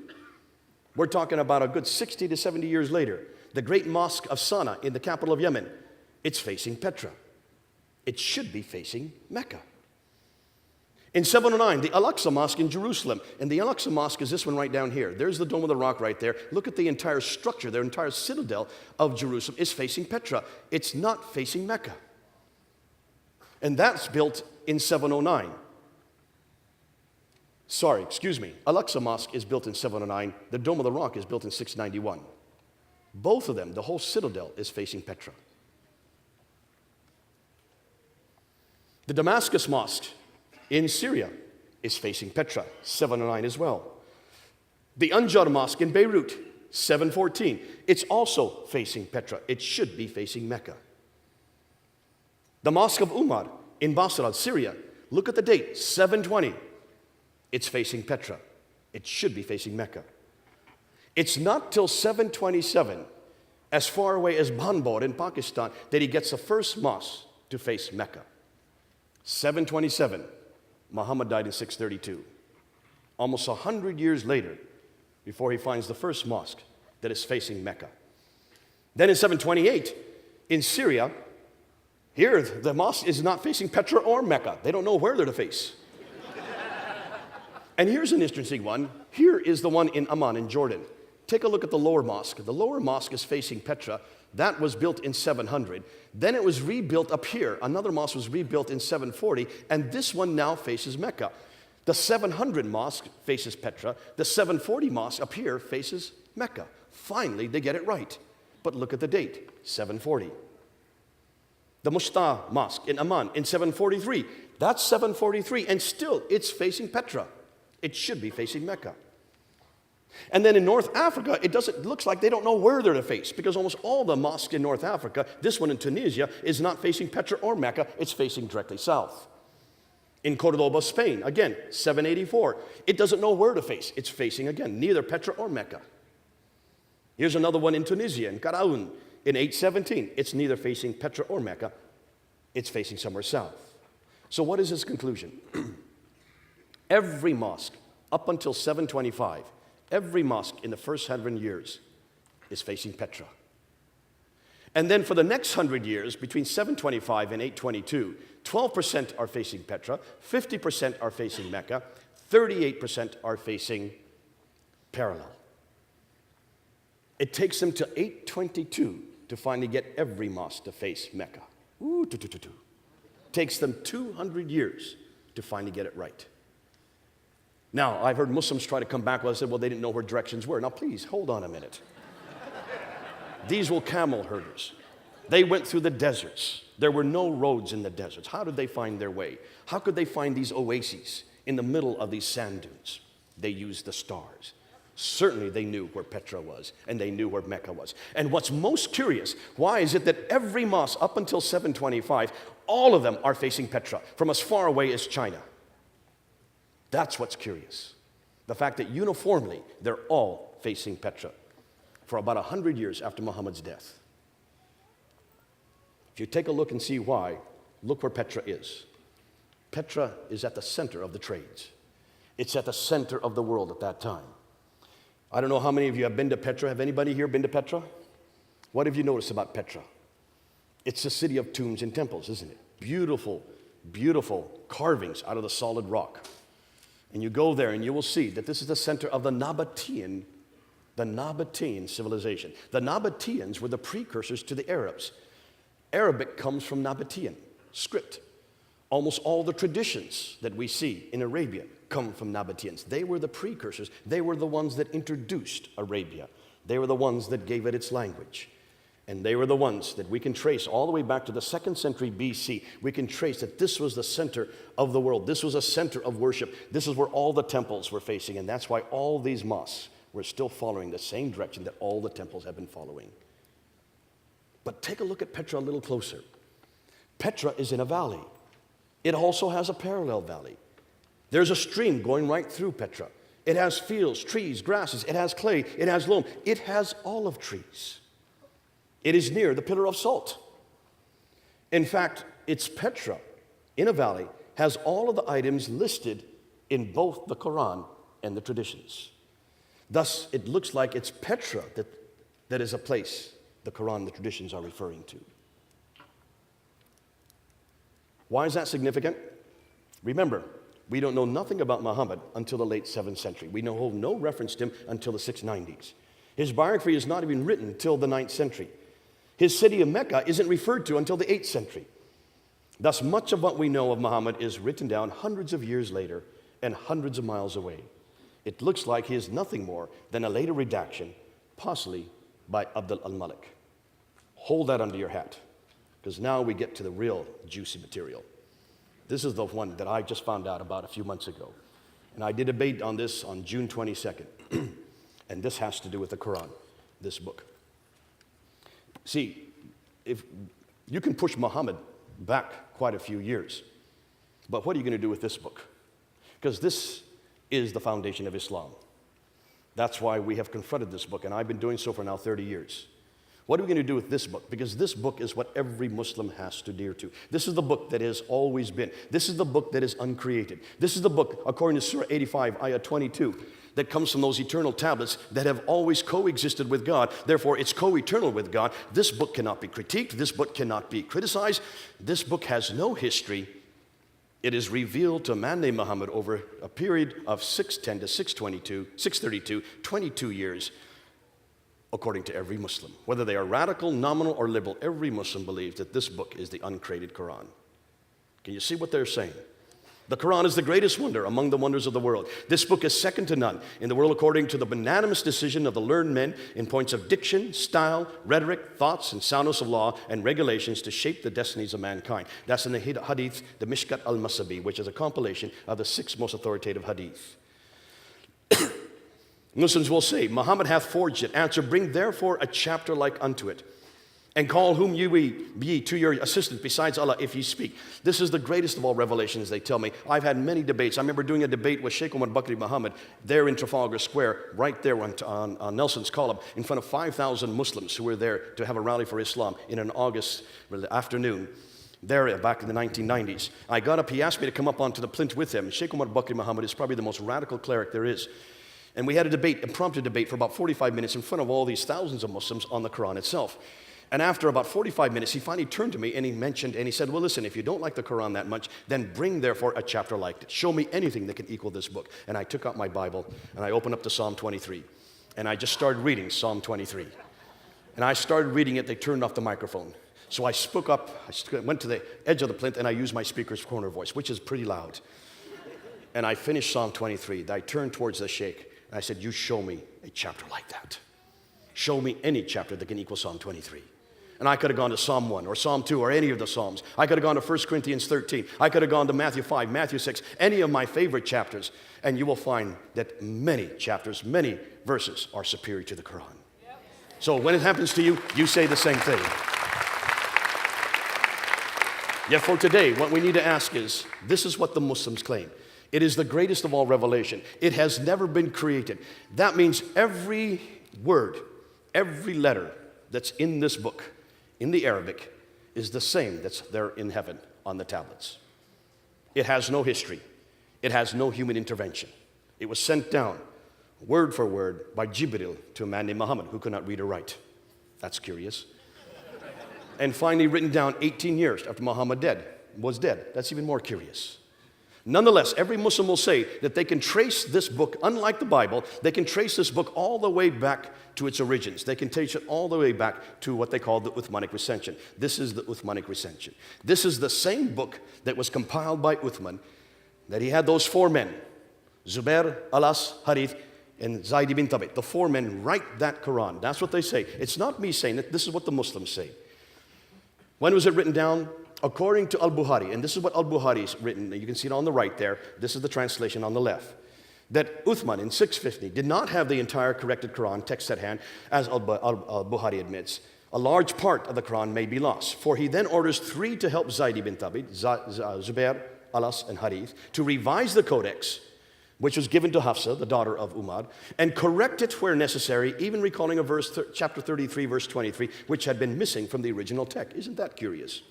We're talking about a good 60 to 70 years later. The Great Mosque of Sana'a in the capital of Yemen, it's facing Petra. It should be facing Mecca. In 709, the Al-Aqsa Mosque in Jerusalem. And the Al-Aqsa Mosque is this one right down here. There's the Dome of the Rock right there. Look at the entire structure, their entire citadel of Jerusalem is facing Petra. It's not facing Mecca. And that's built in 709. Sorry, excuse me. Al-Aqsa Mosque is built in 709. The Dome of the Rock is built in 691. Both of them, the whole citadel is facing Petra. The Damascus Mosque in Syria is facing Petra, 709 as well. The Anjar Mosque in Beirut, 714. It's also facing Petra. It should be facing Mecca. The Mosque of Umar in Basra, Syria, look at the date, 720. It's facing Petra. It should be facing Mecca. It's not till 727, as far away as Banbor in Pakistan, that he gets the first mosque to face Mecca. 727, Muhammad died in 632. Almost 100 years later, before he finds the first mosque that is facing Mecca. Then in 728, in Syria, here the mosque is not facing Petra or Mecca. They don't know where they're to face. And here's an interesting one. Here is the one in Amman in Jordan. Take a look at the lower mosque. The lower mosque is facing Petra. That was built in 700. Then it was rebuilt up here. Another mosque was rebuilt in 740, and this one now faces Mecca. The 700 mosque faces Petra. The 740 mosque up here faces Mecca. Finally, they get it right. But look at the date, 740. The Musta Mosque in Amman in 743. That's 743, and still it's facing Petra. It should be facing Mecca. And then in North Africa, it looks like they don't know where they're to face, because almost all the mosques in North Africa, this one in Tunisia, is not facing Petra or Mecca, it's facing directly south. In Cordoba, Spain, again, 784. It doesn't know where to face. It's facing, again, neither Petra or Mecca. Here's another one in Tunisia, in Karaoun, in 817. It's neither facing Petra or Mecca. It's facing somewhere south. So what is his conclusion? Every mosque, up until 725, every mosque in the first 100 years is facing Petra. And then for the next 100 years, between 725 and 822, 12% are facing Petra, 50% are facing Mecca, 38% are facing parallel. It takes them to 822 to finally get every mosque to face Mecca. Takes them 200 years to finally get it right. Now, I've heard Muslims try to come back. Well, I said, well, they didn't know where directions were. Now, please, hold on a minute. These were camel herders. They went through the deserts. There were no roads in the deserts. How did they find their way? How could they find these oases in the middle of these sand dunes? They used the stars. Certainly, they knew where Petra was, and they knew where Mecca was. And what's most curious, why is it that every mosque up until 725, all of them are facing Petra, from as far away as China? That's what's curious. The fact that uniformly, they're all facing Petra for about 100 years after Muhammad's death. If you take a look and see why, look where Petra is. Petra is at the center of the trades. It's at the center of the world at that time. I don't know how many of you have been to Petra. Have anybody here been to Petra? What have you noticed about Petra? It's the city of tombs and temples, isn't it? Beautiful, beautiful carvings out of the solid rock. And you go there and you will see that this is the center of the Nabatean civilization. The Nabateans were the precursors to the Arabs. Arabic comes from Nabatean script. Almost all the traditions that we see in Arabia come from Nabateans. They were the precursors. They were the ones that introduced Arabia. They were the ones that gave it its language. And they were the ones that we can trace all the way back to the 2nd century BC. We can trace that this was the center of the world. This was a center of worship. This is where all the temples were facing. And that's why all these mosques were still following the same direction that all the temples have been following. But take a look at Petra a little closer. Petra is in a valley. It also has a parallel valley. There's a stream going right through Petra. It has fields, trees, grasses. It has clay. It has loam. It has olive trees. It is near the pillar of salt. In fact, it's Petra in a valley, has all of the items listed in both the Quran and the traditions. Thus, it looks like it's Petra that is a place the Quran and the traditions are referring to. Why is that significant? Remember, we don't know nothing about Muhammad until the late 7th century. We know no reference to him until the 690s. His biography is not even written till the 9th century. His city of Mecca isn't referred to until the 8th century. Thus, much of what we know of Muhammad is written down hundreds of years later and hundreds of miles away. It looks like he is nothing more than a later redaction, possibly by Abdul al-Malik. Hold that under your hat, because now we get to the real juicy material. This is the one that I just found out about a few months ago. And I did a debate on this on June 22nd. And this has to do with the Quran, this book. See, if you can push Muhammad back quite a few years, but what are you going to do with this book? Because this is the foundation of Islam. That's why we have confronted this book, and I've been doing so for now 30 years. What are we going to do with this book? Because this book is what every Muslim has to adhere to. This is the book that has always been. This is the book that is uncreated. This is the book, according to Surah 85, Ayah 22, that comes from those eternal tablets that have always coexisted with God. Therefore, it's co-eternal with God. This book cannot be critiqued. This book cannot be criticized. This book has no history. It is revealed to a man named Muhammad over a period of 610 to 632, 22 years, according to every Muslim. Whether they are radical, nominal, or liberal, every Muslim believes that this book is the uncreated Quran. Can you see what they're saying? The Quran is the greatest wonder among the wonders of the world. This book is second to none in the world according to the unanimous decision of the learned men in points of diction, style, rhetoric, thoughts, and soundness of law and regulations to shape the destinies of mankind. That's in the hadith, the Mishkat al-Masabi, which is a compilation of the 6 most authoritative hadith. Muslims will say, Muhammad hath forged it. Answer, bring therefore a chapter like unto it. And call whom ye be to your assistance besides Allah if ye speak. This is the greatest of all revelations, they tell me. I've had many debates. I remember doing a debate with Sheikh Omar Bakri Muhammad there in Trafalgar Square, right there on Nelson's column, in front of 5,000 Muslims who were there to have a rally for Islam in an August afternoon. There, back in the 1990s. I got up, he asked me to come up onto the plinth with him. Sheikh Omar Bakri Muhammad is probably the most radical cleric there is. And we had a debate, impromptu debate for about 45 minutes in front of all these thousands of Muslims on the Quran itself. And after about 45 minutes, he finally turned to me and he said, well, listen, if you don't like the Quran that much, then bring therefore a chapter like it. Show me anything that can equal this book. And I took out my Bible and I opened up to Psalm 23. And I just started reading Psalm 23. And I started reading it, they turned off the microphone. So I spoke up, I went to the edge of the plinth and I used my speaker's corner voice, which is pretty loud. And I finished Psalm 23. I turned towards the sheikh and I said, you show me a chapter like that. Show me any chapter that can equal Psalm 23. And I could have gone to Psalm 1 or Psalm 2 or any of the Psalms. I could have gone to 1 Corinthians 13. I could have gone to Matthew 5, Matthew 6, any of my favorite chapters. And you will find that many chapters, many verses are superior to the Quran. So when it happens to you, you say the same thing. Yet for today, what we need to ask is, this is what the Muslims claim. It is the greatest of all revelation. It has never been created. That means every word, every letter that's in this book, in the Arabic, is the same that's there in heaven on the tablets. It has no history. It has no human intervention. It was sent down, word for word, by Jibril to a man named Muhammad who could not read or write. That's curious. And finally written down 18 years after Muhammad was dead. That's even more curious. Nonetheless, every Muslim will say that they can trace this book, unlike the Bible, they can trace this book all the way back to its origins. They can trace it all the way back to what they call the Uthmanic recension. This is the Uthmanic recension. This is the same book that was compiled by Uthman, that he had those 4 men, Zubair, Alas, Harith, and Zaid ibn Thabit, the four men write that Quran. That's what they say. It's not me saying it. This is what the Muslims say. When was it written down? According to Al-Bukhari, and this is what Al-Bukhari's written. You can see it on the right there. This is the translation on the left. That Uthman in 650 did not have the entire corrected Quran text at hand, as Al-Bukhari admits. A large part of the Quran may be lost. For he then orders 3 to help Zaid ibn Thabit, Zubair, Alas, and Harith, to revise the codex, which was given to Hafsa, the daughter of Umar, and correct it where necessary, even recalling a verse, chapter 33, verse 23, which had been missing from the original text. Isn't that curious?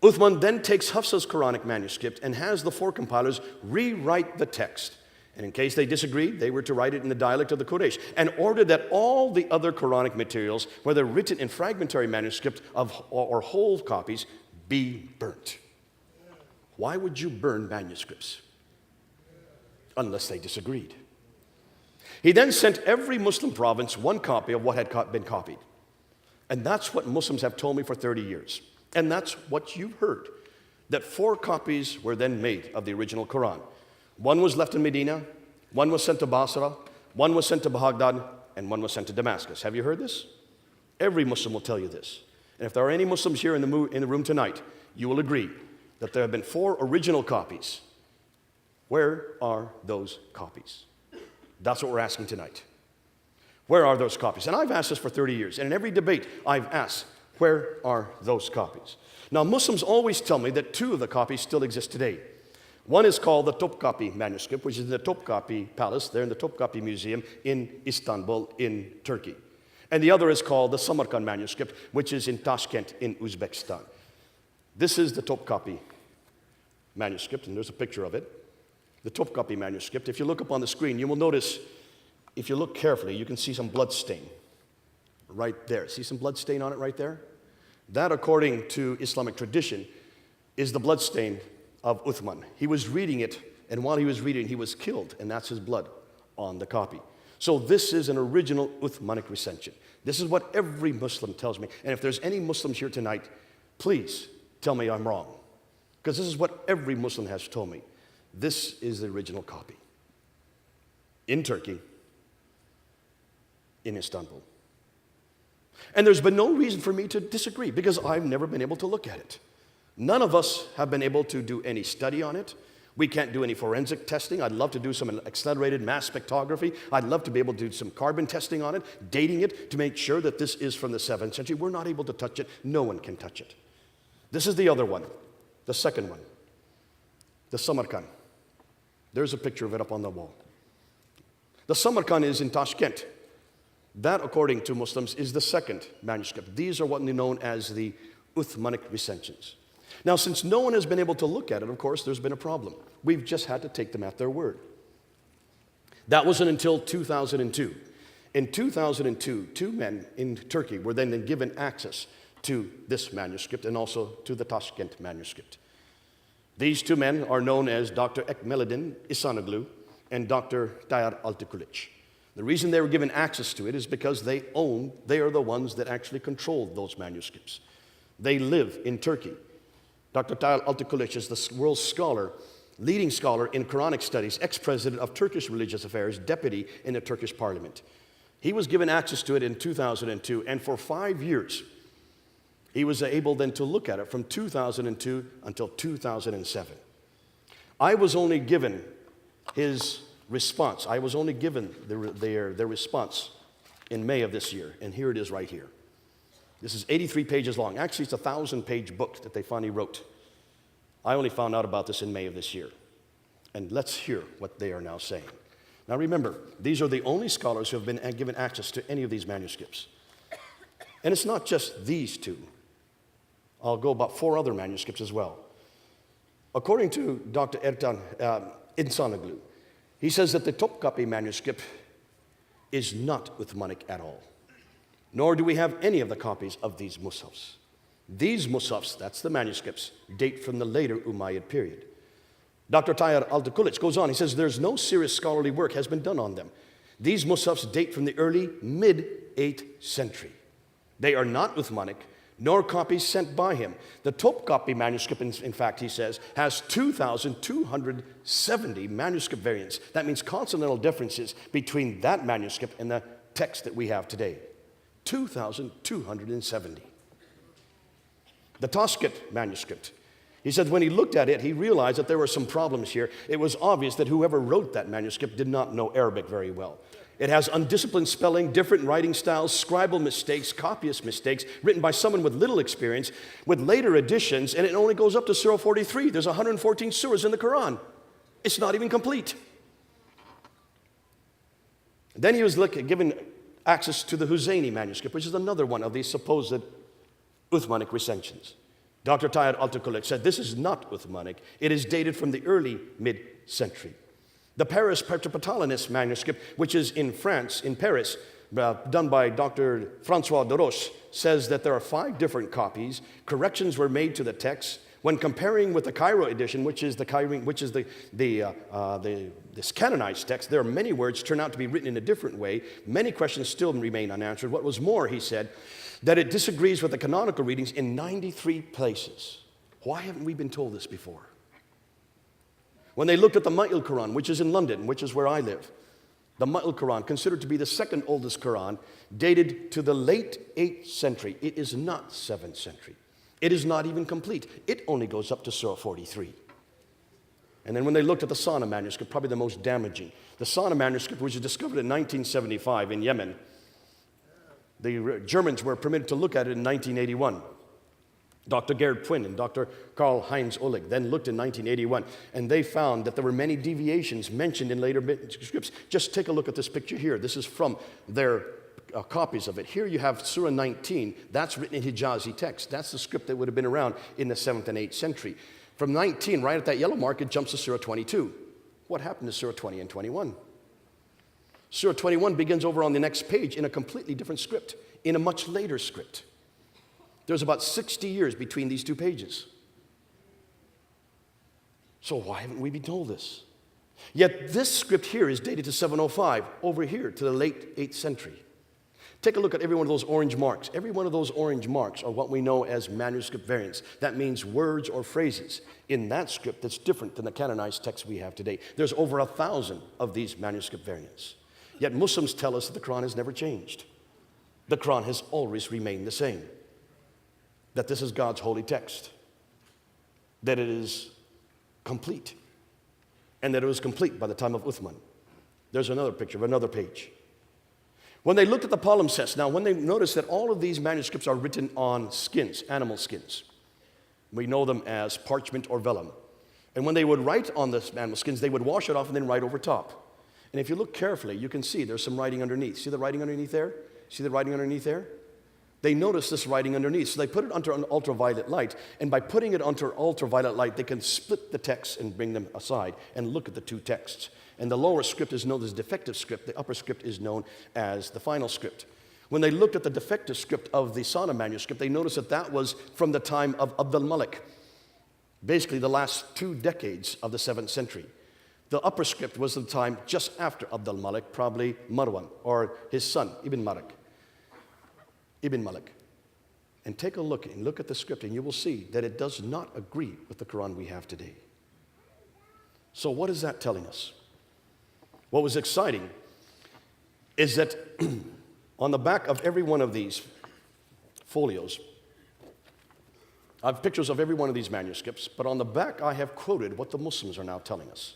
Uthman then takes Hafsa's Quranic manuscript and has the 4 compilers rewrite the text. And in case they disagreed, they were to write it in the dialect of the Quraysh, and ordered that all the other Quranic materials, whether written in fragmentary manuscript or whole copies, be burnt. Why would you burn manuscripts? Unless they disagreed. He then sent every Muslim province 1 copy of what had been copied. And that's what Muslims have told me for 30 years. And that's what you've heard, that 4 copies were then made of the original Quran. 1 was left in Medina, 1 was sent to Basra, 1 was sent to Baghdad, and 1 was sent to Damascus. Have you heard this? Every Muslim will tell you this. And if there are any Muslims here in the room tonight, you will agree that there have been 4 original copies. Where are those copies? That's what we're asking tonight. Where are those copies? And I've asked this for 30 years. And in every debate, I've asked, where are those copies? Now, Muslims always tell me that 2 of the copies still exist today. One is called the Topkapi manuscript, which is in the Topkapi Palace, there in the Topkapi Museum in Istanbul, in Turkey. And the other is called the Samarkand manuscript, which is in Tashkent, in Uzbekistan. This is the Topkapi manuscript, and there's a picture of it. The Topkapi manuscript. If you look up on the screen, you will notice, if you look carefully, you can see some blood stain right there. See some blood stain on it right there? That, according to Islamic tradition, is the blood stain of Uthman. He was reading it, and while he was reading, he was killed, and that's his blood on the copy. So this is an original Uthmanic recension. This is what every Muslim tells me. And if there's any Muslims here tonight, please tell me I'm wrong. Because this is what every Muslim has told me. This is the original copy. In Turkey, in Istanbul. And there's been no reason for me to disagree, because I've never been able to look at it. None of us have been able to do any study on it. We can't do any forensic testing. I'd love to do some accelerated mass spectrography. I'd love to be able to do some carbon testing on it, dating it to make sure that this is from the 7th century. We're not able to touch it. No one can touch it. This is the other one, the second one, the Samarkand. There's a picture of it up on the wall. The Samarkand is in Tashkent. That, according to Muslims, is the 2nd manuscript. These are what are known as the Uthmanic recensions. Now, since no one has been able to look at it, of course, there's been a problem. We've just had to take them at their word. That wasn't until 2002. In 2002, 2 men in Turkey were then given access to this manuscript and also to the Tashkent manuscript. These 2 men are known as Dr. Ekmeledin Ihsanoglu and Dr. Tayyar Altikulic. The reason they were given access to it is because they are the ones that actually controlled those manuscripts. They live in Turkey. Dr. Tayyar Altikulic is the world's scholar, leading scholar in Quranic studies, ex-president of Turkish Religious Affairs, deputy in the Turkish parliament. He was given access to it in 2002, and for 5 years, he was able then to look at it from 2002 until 2007. I was only given his response. I was only given their response in May of this year, and here it is right here. This is 83 pages long. Actually, it's a 1,000-page book that they finally wrote. I only found out about this in May of this year. And let's hear what they are now saying. Now remember, these are the only scholars who have been given access to any of these manuscripts. And it's not just these 2. I'll go about 4 other manuscripts as well. According to Dr. Ertan Ihsanoglu, he says that the Topkapi manuscript is not Uthmanic at all. Nor do we have any of the copies of these mushafs. These mushafs, that's the manuscripts, date from the later Umayyad period. Dr. Tayyar Altikulic goes on, he says there's no serious scholarly work has been done on them. These mushafs date from the early mid-8th century. They are not Uthmanic, nor copies sent by him. The Topkapi manuscript, in fact, he says, has 2,270 manuscript variants. That means consonantal differences between that manuscript and the text that we have today. 2,270. The Toscat manuscript. He said when he looked at it, he realized that there were some problems here. It was obvious that whoever wrote that manuscript did not know Arabic very well. It has undisciplined spelling, different writing styles, scribal mistakes, copyist mistakes, written by someone with little experience, with later additions, and it only goes up to Surah 43. There's 114 surahs in the Quran. It's not even complete. Then he was given access to the Husseini manuscript, which is another one of these supposed Uthmanic recensions. Dr. Tayyad Altakulik said this is not Uthmanic. It is dated from the early mid-century. The Paris Petropatalines manuscript, which is in France, in Paris, done by Dr. Francois de Roche, says that there are 5 different copies. Corrections were made to the text. When comparing with the Cairo edition, which is this canonized text, there are many words turn out to be written in a different way. Many questions still remain unanswered. What was more, he said, that it disagrees with the canonical readings in 93 places. Why haven't we been told this before? When they looked at the Ma'il Quran, which is in London, which is where I live, the Ma'il Quran, considered to be the second oldest Quran, dated to the late 8th century. It is not 7th century. It is not even complete. It only goes up to Surah 43. And then when they looked at the Sana manuscript, probably the most damaging, the Sana manuscript, which was discovered in 1975 in Yemen, the Germans were permitted to look at it in 1981. Dr. Gerd Pwin and Dr. Karl-Heinz Oleg then looked in 1981, and they found that there were many deviations mentioned in later manuscripts. Just take a look at this picture here. This is from their copies of it. Here you have Surah 19. That's written in Hijazi text. That's the script that would have been around in the 7th and 8th century. From 19, right at that yellow mark, it jumps to Surah 22. What happened to Surah 20 and 21? Surah 21 begins over on the next page in a completely different script, in a much later script. There's about 60 years between these 2 pages. So why haven't we been told this? Yet this script here is dated to 705, over here to the late 8th century. Take a look at every one of those orange marks. Every one of those orange marks are what we know as manuscript variants. That means words or phrases in that script that's different than the canonized text we have today. There's over 1,000 of these manuscript variants. Yet Muslims tell us that the Quran has never changed. The Quran has always remained the same. That this is God's holy text. That it is complete. And that it was complete by the time of Uthman. There's another picture of another page. When they looked at the palimpsests, now when they noticed that all of these manuscripts are written on skins, animal skins. We know them as parchment or vellum. And when they would write on the animal skins, they would wash it off and then write over top. And if you look carefully, you can see there's some writing underneath. See the writing underneath there? See the writing underneath there? They notice this writing underneath, so they put it under an ultraviolet light, and by putting it under ultraviolet light, they can split the texts and bring them aside and look at the 2 texts. And the lower script is known as defective script. The upper script is known as the final script. When they looked at the defective script of the Sana manuscript, they noticed that that was from the time of Abd al-Malik, basically the last 2 decades of the 7th century. The upper script was the time just after Abd al-Malik, probably Marwan, or his son, Ibn Malik. And take a look and look at the script, and you will see that it does not agree with the Quran we have today. So what is that telling us? What was exciting is that on the back of every one of these folios, I have pictures of every one of these manuscripts, but on the back I have quoted what the Muslims are now telling us.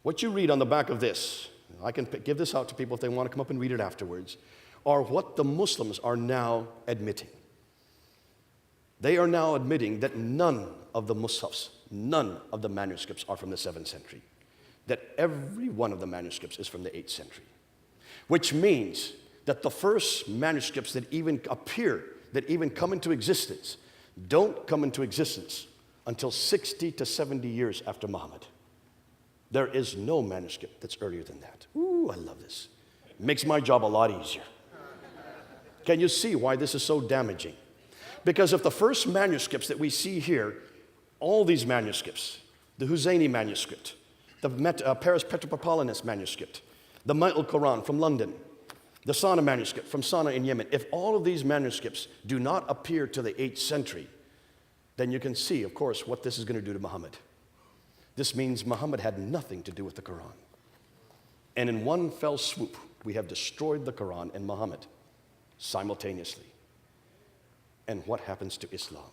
What you read on the back of this, I can give this out to people if they want to come up and read it afterwards, are what the Muslims are now admitting. They are now admitting that none of the mushafs, none of the manuscripts are from the 7th century. That every one of the manuscripts is from the 8th century. Which means that the first manuscripts that even appear, that even come into existence, don't come into existence until 60 to 70 years after Muhammad. There is no manuscript that's earlier than that. Ooh, I love this. It makes my job a lot easier. Can you see why this is so damaging? Because if the first manuscripts that we see here, all these manuscripts, the Husseini manuscript, the Paris Petropatalines manuscript, the Ma'il Quran from London, the Sana manuscript from Sana in Yemen, if all of these manuscripts do not appear to the 8th century, then you can see, of course, what this is going to do to Muhammad. This means Muhammad had nothing to do with the Quran. And in one fell swoop, we have destroyed the Quran and Muhammad simultaneously. And what happens to Islam?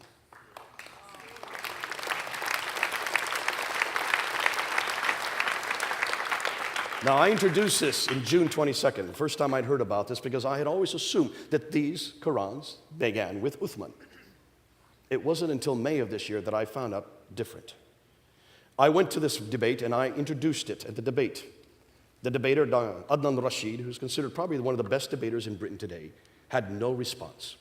Now, I introduced this in June 22nd, the first time I'd heard about this, because I had always assumed that these Qurans began with Uthman. It wasn't until May of this year that I found out different. I went to this debate and I introduced it at the debate. The debater, Adnan Rashid, who's considered probably one of the best debaters in Britain today, had no response.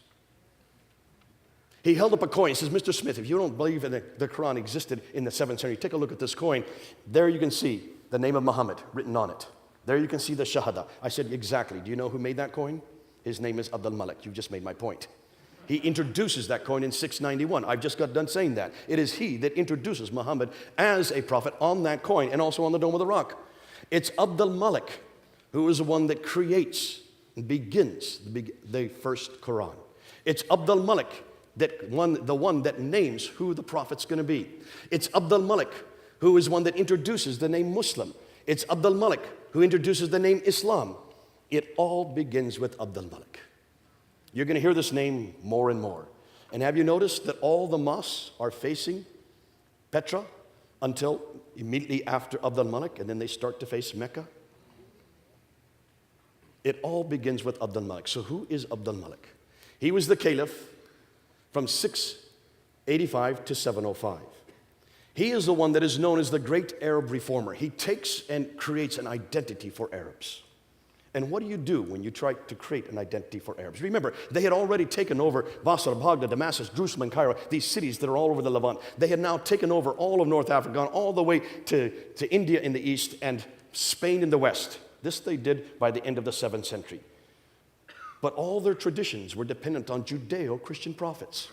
He held up a coin. He says, Mr. Smith, if you don't believe that the Quran existed in the 7th century, take a look at this coin. There you can see the name of Muhammad written on it. There you can see the Shahada. I said, exactly. Do you know who made that coin? His name is Abdul Malik. You just made my point. He introduces that coin in 691. I've just got done saying that. It is he that introduces Muhammad as a prophet on that coin and also on the Dome of the Rock. It's Abdul Malik who is the one that creates and begins the first Quran. It's Abdul Malik, the one that names who the prophet's going to be. It's Abdul Malik who is one that introduces the name Muslim. It's Abdul Malik who introduces the name Islam. It all begins with Abdul Malik. You're going to hear this name more and more. And have you noticed that all the mosques are facing Petra until immediately after Abdul Malik, and then they start to face Mecca? It all begins with Abdul Malik. So who is Abdul Malik? He was the caliph from 685 to 705. He is the one that is known as the great Arab reformer. He takes and creates an identity for Arabs. And what do you do when you try to create an identity for Arabs? Remember, they had already taken over Basra, Baghdad, Damascus, Jerusalem, and Cairo, these cities that are all over the Levant. They had now taken over all of North Africa, gone all the way to India in the east and Spain in the west. This they did by the end of the 7th century. But all their traditions were dependent on Judeo-Christian prophets.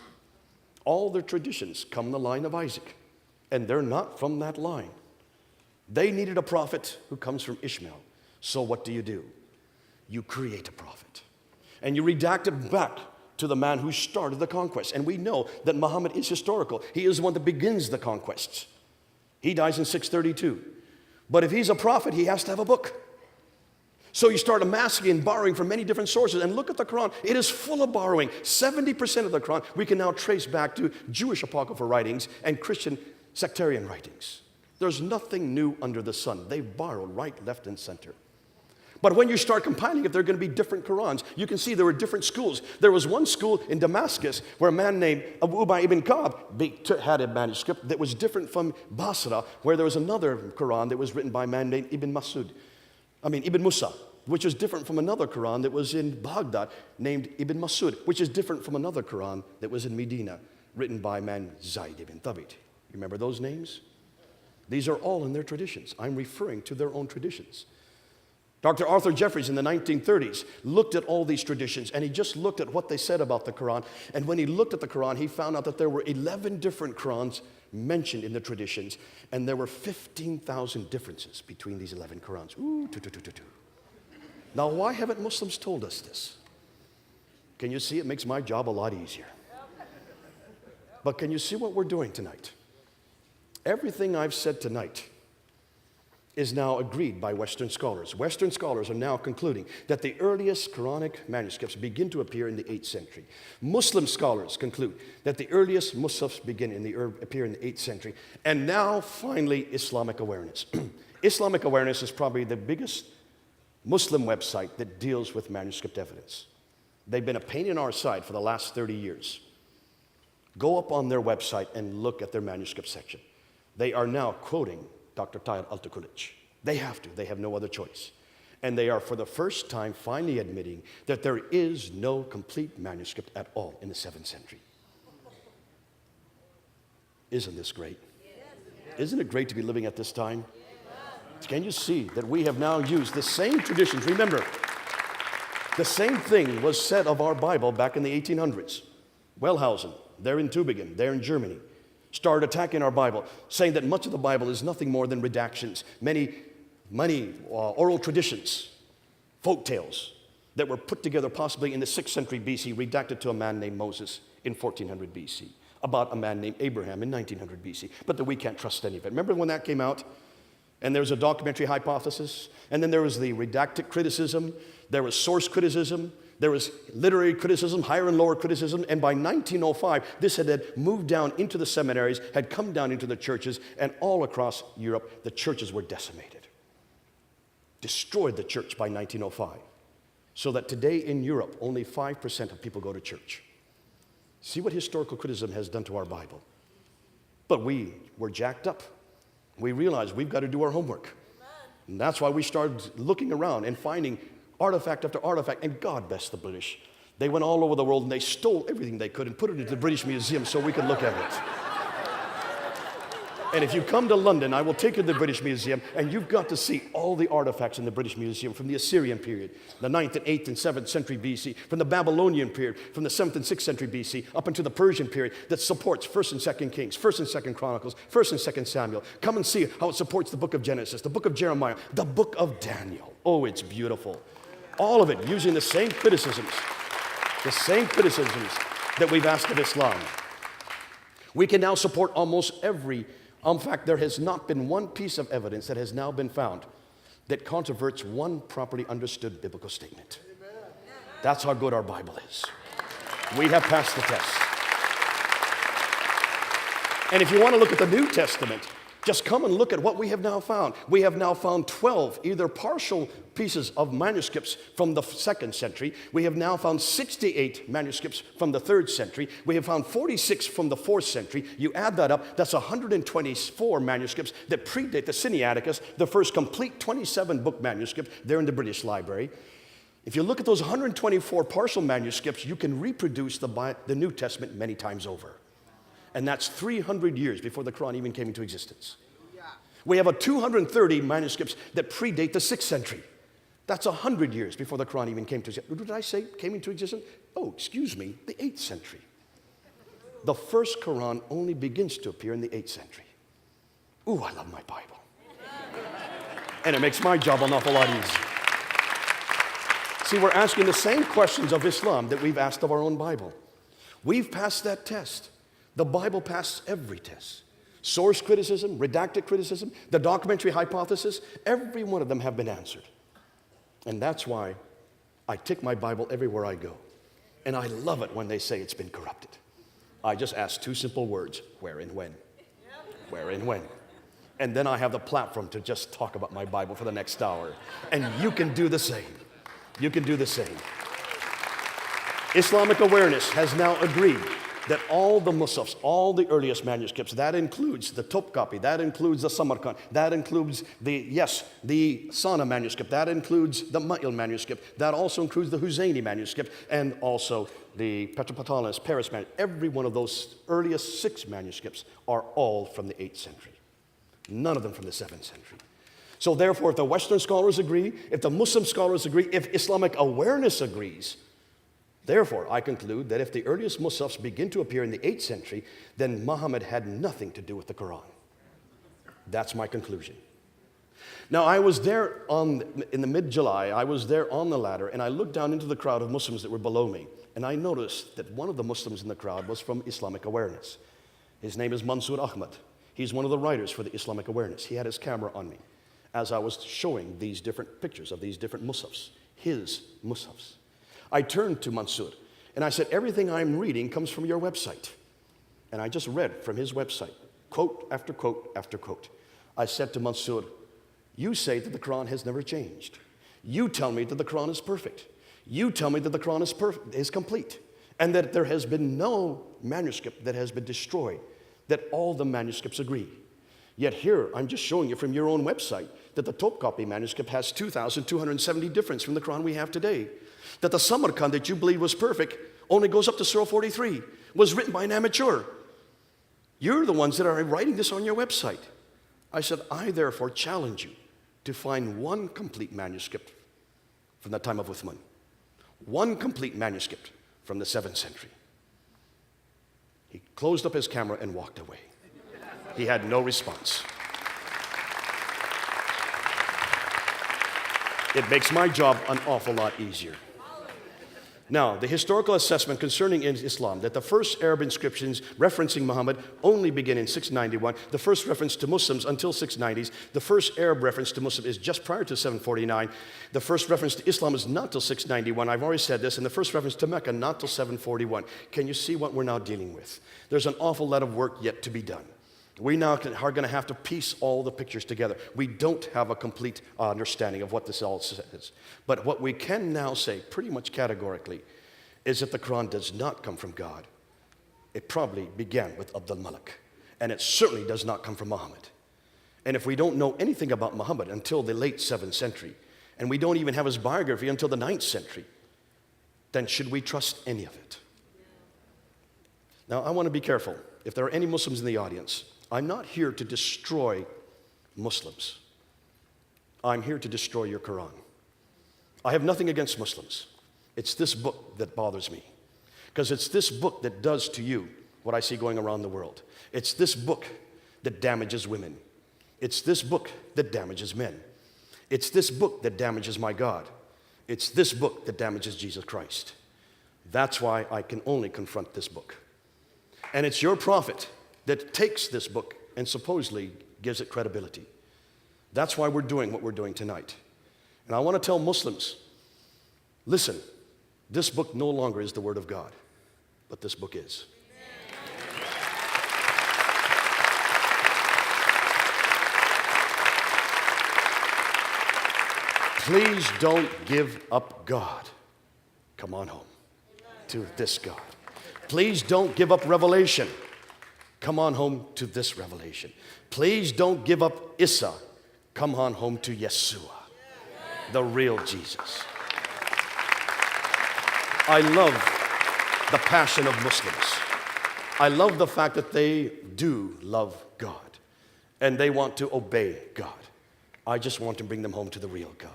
All their traditions come in the line of Isaac, and they're not from that line. They needed a prophet who comes from Ishmael. So what do? You create a prophet. And you redact it back to the man who started the conquest. And we know that Muhammad is historical. He is the one that begins the conquests. He dies in 632. But if he's a prophet, he has to have a book. So you start amassing and borrowing from many different sources. And look at the Quran. It is full of borrowing. 70% of the Quran we can now trace back to Jewish apocryphal writings and Christian sectarian writings. There's nothing new under the sun. They borrowed right, left, and center. But when you start compiling it, there are going to be different Qurans. You can see there were different schools. There was one school in Damascus where a man named Abu Ubay ibn Ka'b had a manuscript that was different from Basra, where there was another Quran that was written by a man named Ibn Musa, which is different from another Quran that was in Baghdad named Ibn Masud, which is different from another Quran that was in Medina, written by a man Zayd ibn Thabit. You remember those names? These are all in their traditions. I'm referring to their own traditions. Dr. Arthur Jeffries in the 1930s looked at all these traditions, and he just looked at what they said about the Quran. And when he looked at the Quran, he found out that there were 11 different Qurans mentioned in the traditions, and there were 15,000 differences between these 11 Qurans. Now, why haven't Muslims told us this? Can you see it makes my job a lot easier? But can you see what we're doing tonight? Everything I've said tonight is now agreed by Western scholars. Western scholars are now concluding that the earliest Quranic manuscripts begin to appear in the 8th century. Muslim scholars conclude that the earliest Musafs appear in the 8th century. And now, finally, Islamic Awareness. Islamic Awareness is probably the biggest Muslim website that deals with manuscript evidence. They've been a pain in our side for the last 30 years. Go up on their website and look at their manuscript section. They are now quoting Dr. Tahir Altakulich. They have to. They have no other choice. And they are, for the first time, finally admitting that there is no complete manuscript at all in the 7th century. Isn't this great? Isn't it great to be living at this time? Can you see that we have now used the same traditions? Remember, the same thing was said of our Bible back in the 1800s. Wellhausen, there in Tübingen, there in Germany, started attacking our Bible, saying that much of the Bible is nothing more than redactions, many oral traditions, folk tales that were put together possibly in the 6th century BC, redacted to a man named Moses in 1400 BC, about a man named Abraham in 1900 BC, but that we can't trust any of it. Remember when that came out? And there was a documentary hypothesis, and then there was the redacted criticism, there was source criticism, there was literary criticism, higher and lower criticism, and by 1905, this had moved down into the seminaries, had come down into the churches, and all across Europe, the churches were decimated. Destroyed the church by 1905. So that today in Europe, only 5% of people go to church. See what historical criticism has done to our Bible. But we were jacked up. We realized we've got to do our homework. And that's why we started looking around and finding artifact after artifact. And God bless the British. They went all over the world and they stole everything they could and put it into the British Museum so we could look at it. And if you come to London, I will take you to the British Museum, and you've got to see all the artifacts in the British Museum from the Assyrian period, the 9th and 8th and 7th century BC, from the Babylonian period, from the 7th and 6th century BC, up into the Persian period that supports 1st and 2nd Kings, 1st and 2nd Chronicles, 1st and 2nd Samuel. Come and see how it supports the book of Genesis, the book of Jeremiah, the book of Daniel. Oh, it's beautiful. All of it using the same criticisms that we've asked of Islam. We can now support almost every. In fact, there has not been one piece of evidence that has now been found that controverts one properly understood biblical statement. That's how good our Bible is. We have passed the test. And if you want to look at the New Testament, just come and look at what we have now found. We have now found 12 either partial pieces of manuscripts from the 2nd century. We have now found 68 manuscripts from the 3rd century. We have found 46 from the 4th century. You add that up, that's 124 manuscripts that predate the Sinaiticus, the first complete 27-book manuscript there in the British Library. If you look at those 124 partial manuscripts, you can reproduce the New Testament many times over. And that's 300 years before the Quran even came into existence. We have 230 manuscripts that predate the 6th century. That's 100 years before the Quran even came to existence. What did I say came into existence? Oh, excuse me, the 8th century. The first Quran only begins to appear in the 8th century. Ooh, I love my Bible. And it makes my job an awful lot easier. See, we're asking the same questions of Islam that we've asked of our own Bible. We've passed that test. The Bible passed every test. Source criticism, redacted criticism, the documentary hypothesis, every one of them have been answered. And that's why I take my Bible everywhere I go. And I love it when they say it's been corrupted. I just ask two simple words, where and when? Where and when? And then I have the platform to just talk about my Bible for the next hour. And you can do the same. You can do the same. Islamic Awareness has now agreed that all the Musafs, all the earliest manuscripts, that includes the Topkapi, that includes the Samarkand, that includes the Sana manuscript, that includes the Ma'il manuscript, that also includes the Huzayni manuscript, and also the Petropatalus, Paris manuscript. Every one of those earliest 6 manuscripts are all from the 8th century. None of them from the 7th century. So therefore, if the Western scholars agree, if the Muslim scholars agree, if Islamic Awareness agrees, therefore, I conclude that if the earliest Musafs begin to appear in the 8th century, then Muhammad had nothing to do with the Quran. That's my conclusion. Now, I was there in the mid-July, I was there on the ladder, and I looked down into the crowd of Muslims that were below me, and I noticed that one of the Muslims in the crowd was from Islamic Awareness. His name is Mansour Ahmad. He's one of the writers for the Islamic Awareness. He had his camera on me as I was showing these different pictures of these different Musafs, his Musafs. I turned to Mansour and I said, everything I'm reading comes from your website. And I just read from his website, quote after quote after quote. I said to Mansour, you say that the Quran has never changed. You tell me that the Quran is perfect. You tell me that the Quran is complete. And that there has been no manuscript that has been destroyed, that all the manuscripts agree. Yet here, I'm just showing you from your own website that the Topkapi manuscript has 2,270 difference from the Quran we have today. That the Samarkand that you believe was perfect only goes up to Surah 43, was written by an amateur. You're the ones that are writing this on your website. I said, I therefore challenge you to find one complete manuscript from the time of Uthman. One complete manuscript from the 7th century. He closed up his camera and walked away. He had no response. It makes my job an awful lot easier. Now, the historical assessment concerning Islam, that the first Arab inscriptions referencing Muhammad only begin in 691. The first reference to Muslims until 690s. The first Arab reference to Muslim is just prior to 749. The first reference to Islam is not till 691. I've already said this. And the first reference to Mecca, not till 741. Can you see what we're now dealing with? There's an awful lot of work yet to be done. We now are going to have to piece all the pictures together. We don't have a complete understanding of what this all says. But what we can now say, pretty much categorically, is that the Quran does not come from God. It probably began with Abdul Malik. And it certainly does not come from Muhammad. And if we don't know anything about Muhammad until the late 7th century, and we don't even have his biography until the 9th century, then should we trust any of it? Now, I want to be careful. If there are any Muslims in the audience, I'm not here to destroy Muslims. I'm here to destroy your Quran. I have nothing against Muslims. It's this book that bothers me. Because it's this book that does to you what I see going around the world. It's this book that damages women. It's this book that damages men. It's this book that damages my God. It's this book that damages Jesus Christ. That's why I can only confront this book. And it's your prophet that takes this book and supposedly gives it credibility. That's why we're doing what we're doing tonight. And I want to tell Muslims, listen, this book no longer is the Word of God, but this book is. Please don't give up God. Come on home to this God. Please don't give up revelation. Come on home to this revelation. Please don't give up Isa. Come on home to Yeshua, the real Jesus. I love the passion of Muslims. I love the fact that they do love God and they want to obey God. I just want to bring them home to the real God.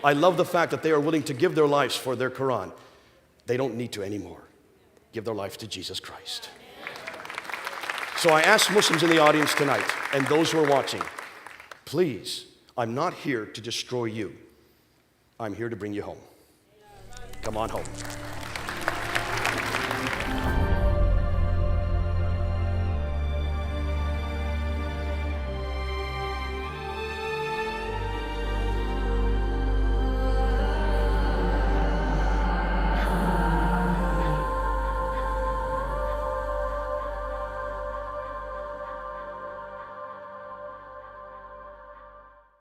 I love the fact that they are willing to give their lives for their Quran. They don't need to anymore. Give their life to Jesus Christ. So I ask Muslims in the audience tonight and those who are watching, please, I'm not here to destroy you. I'm here to bring you home. Come on home.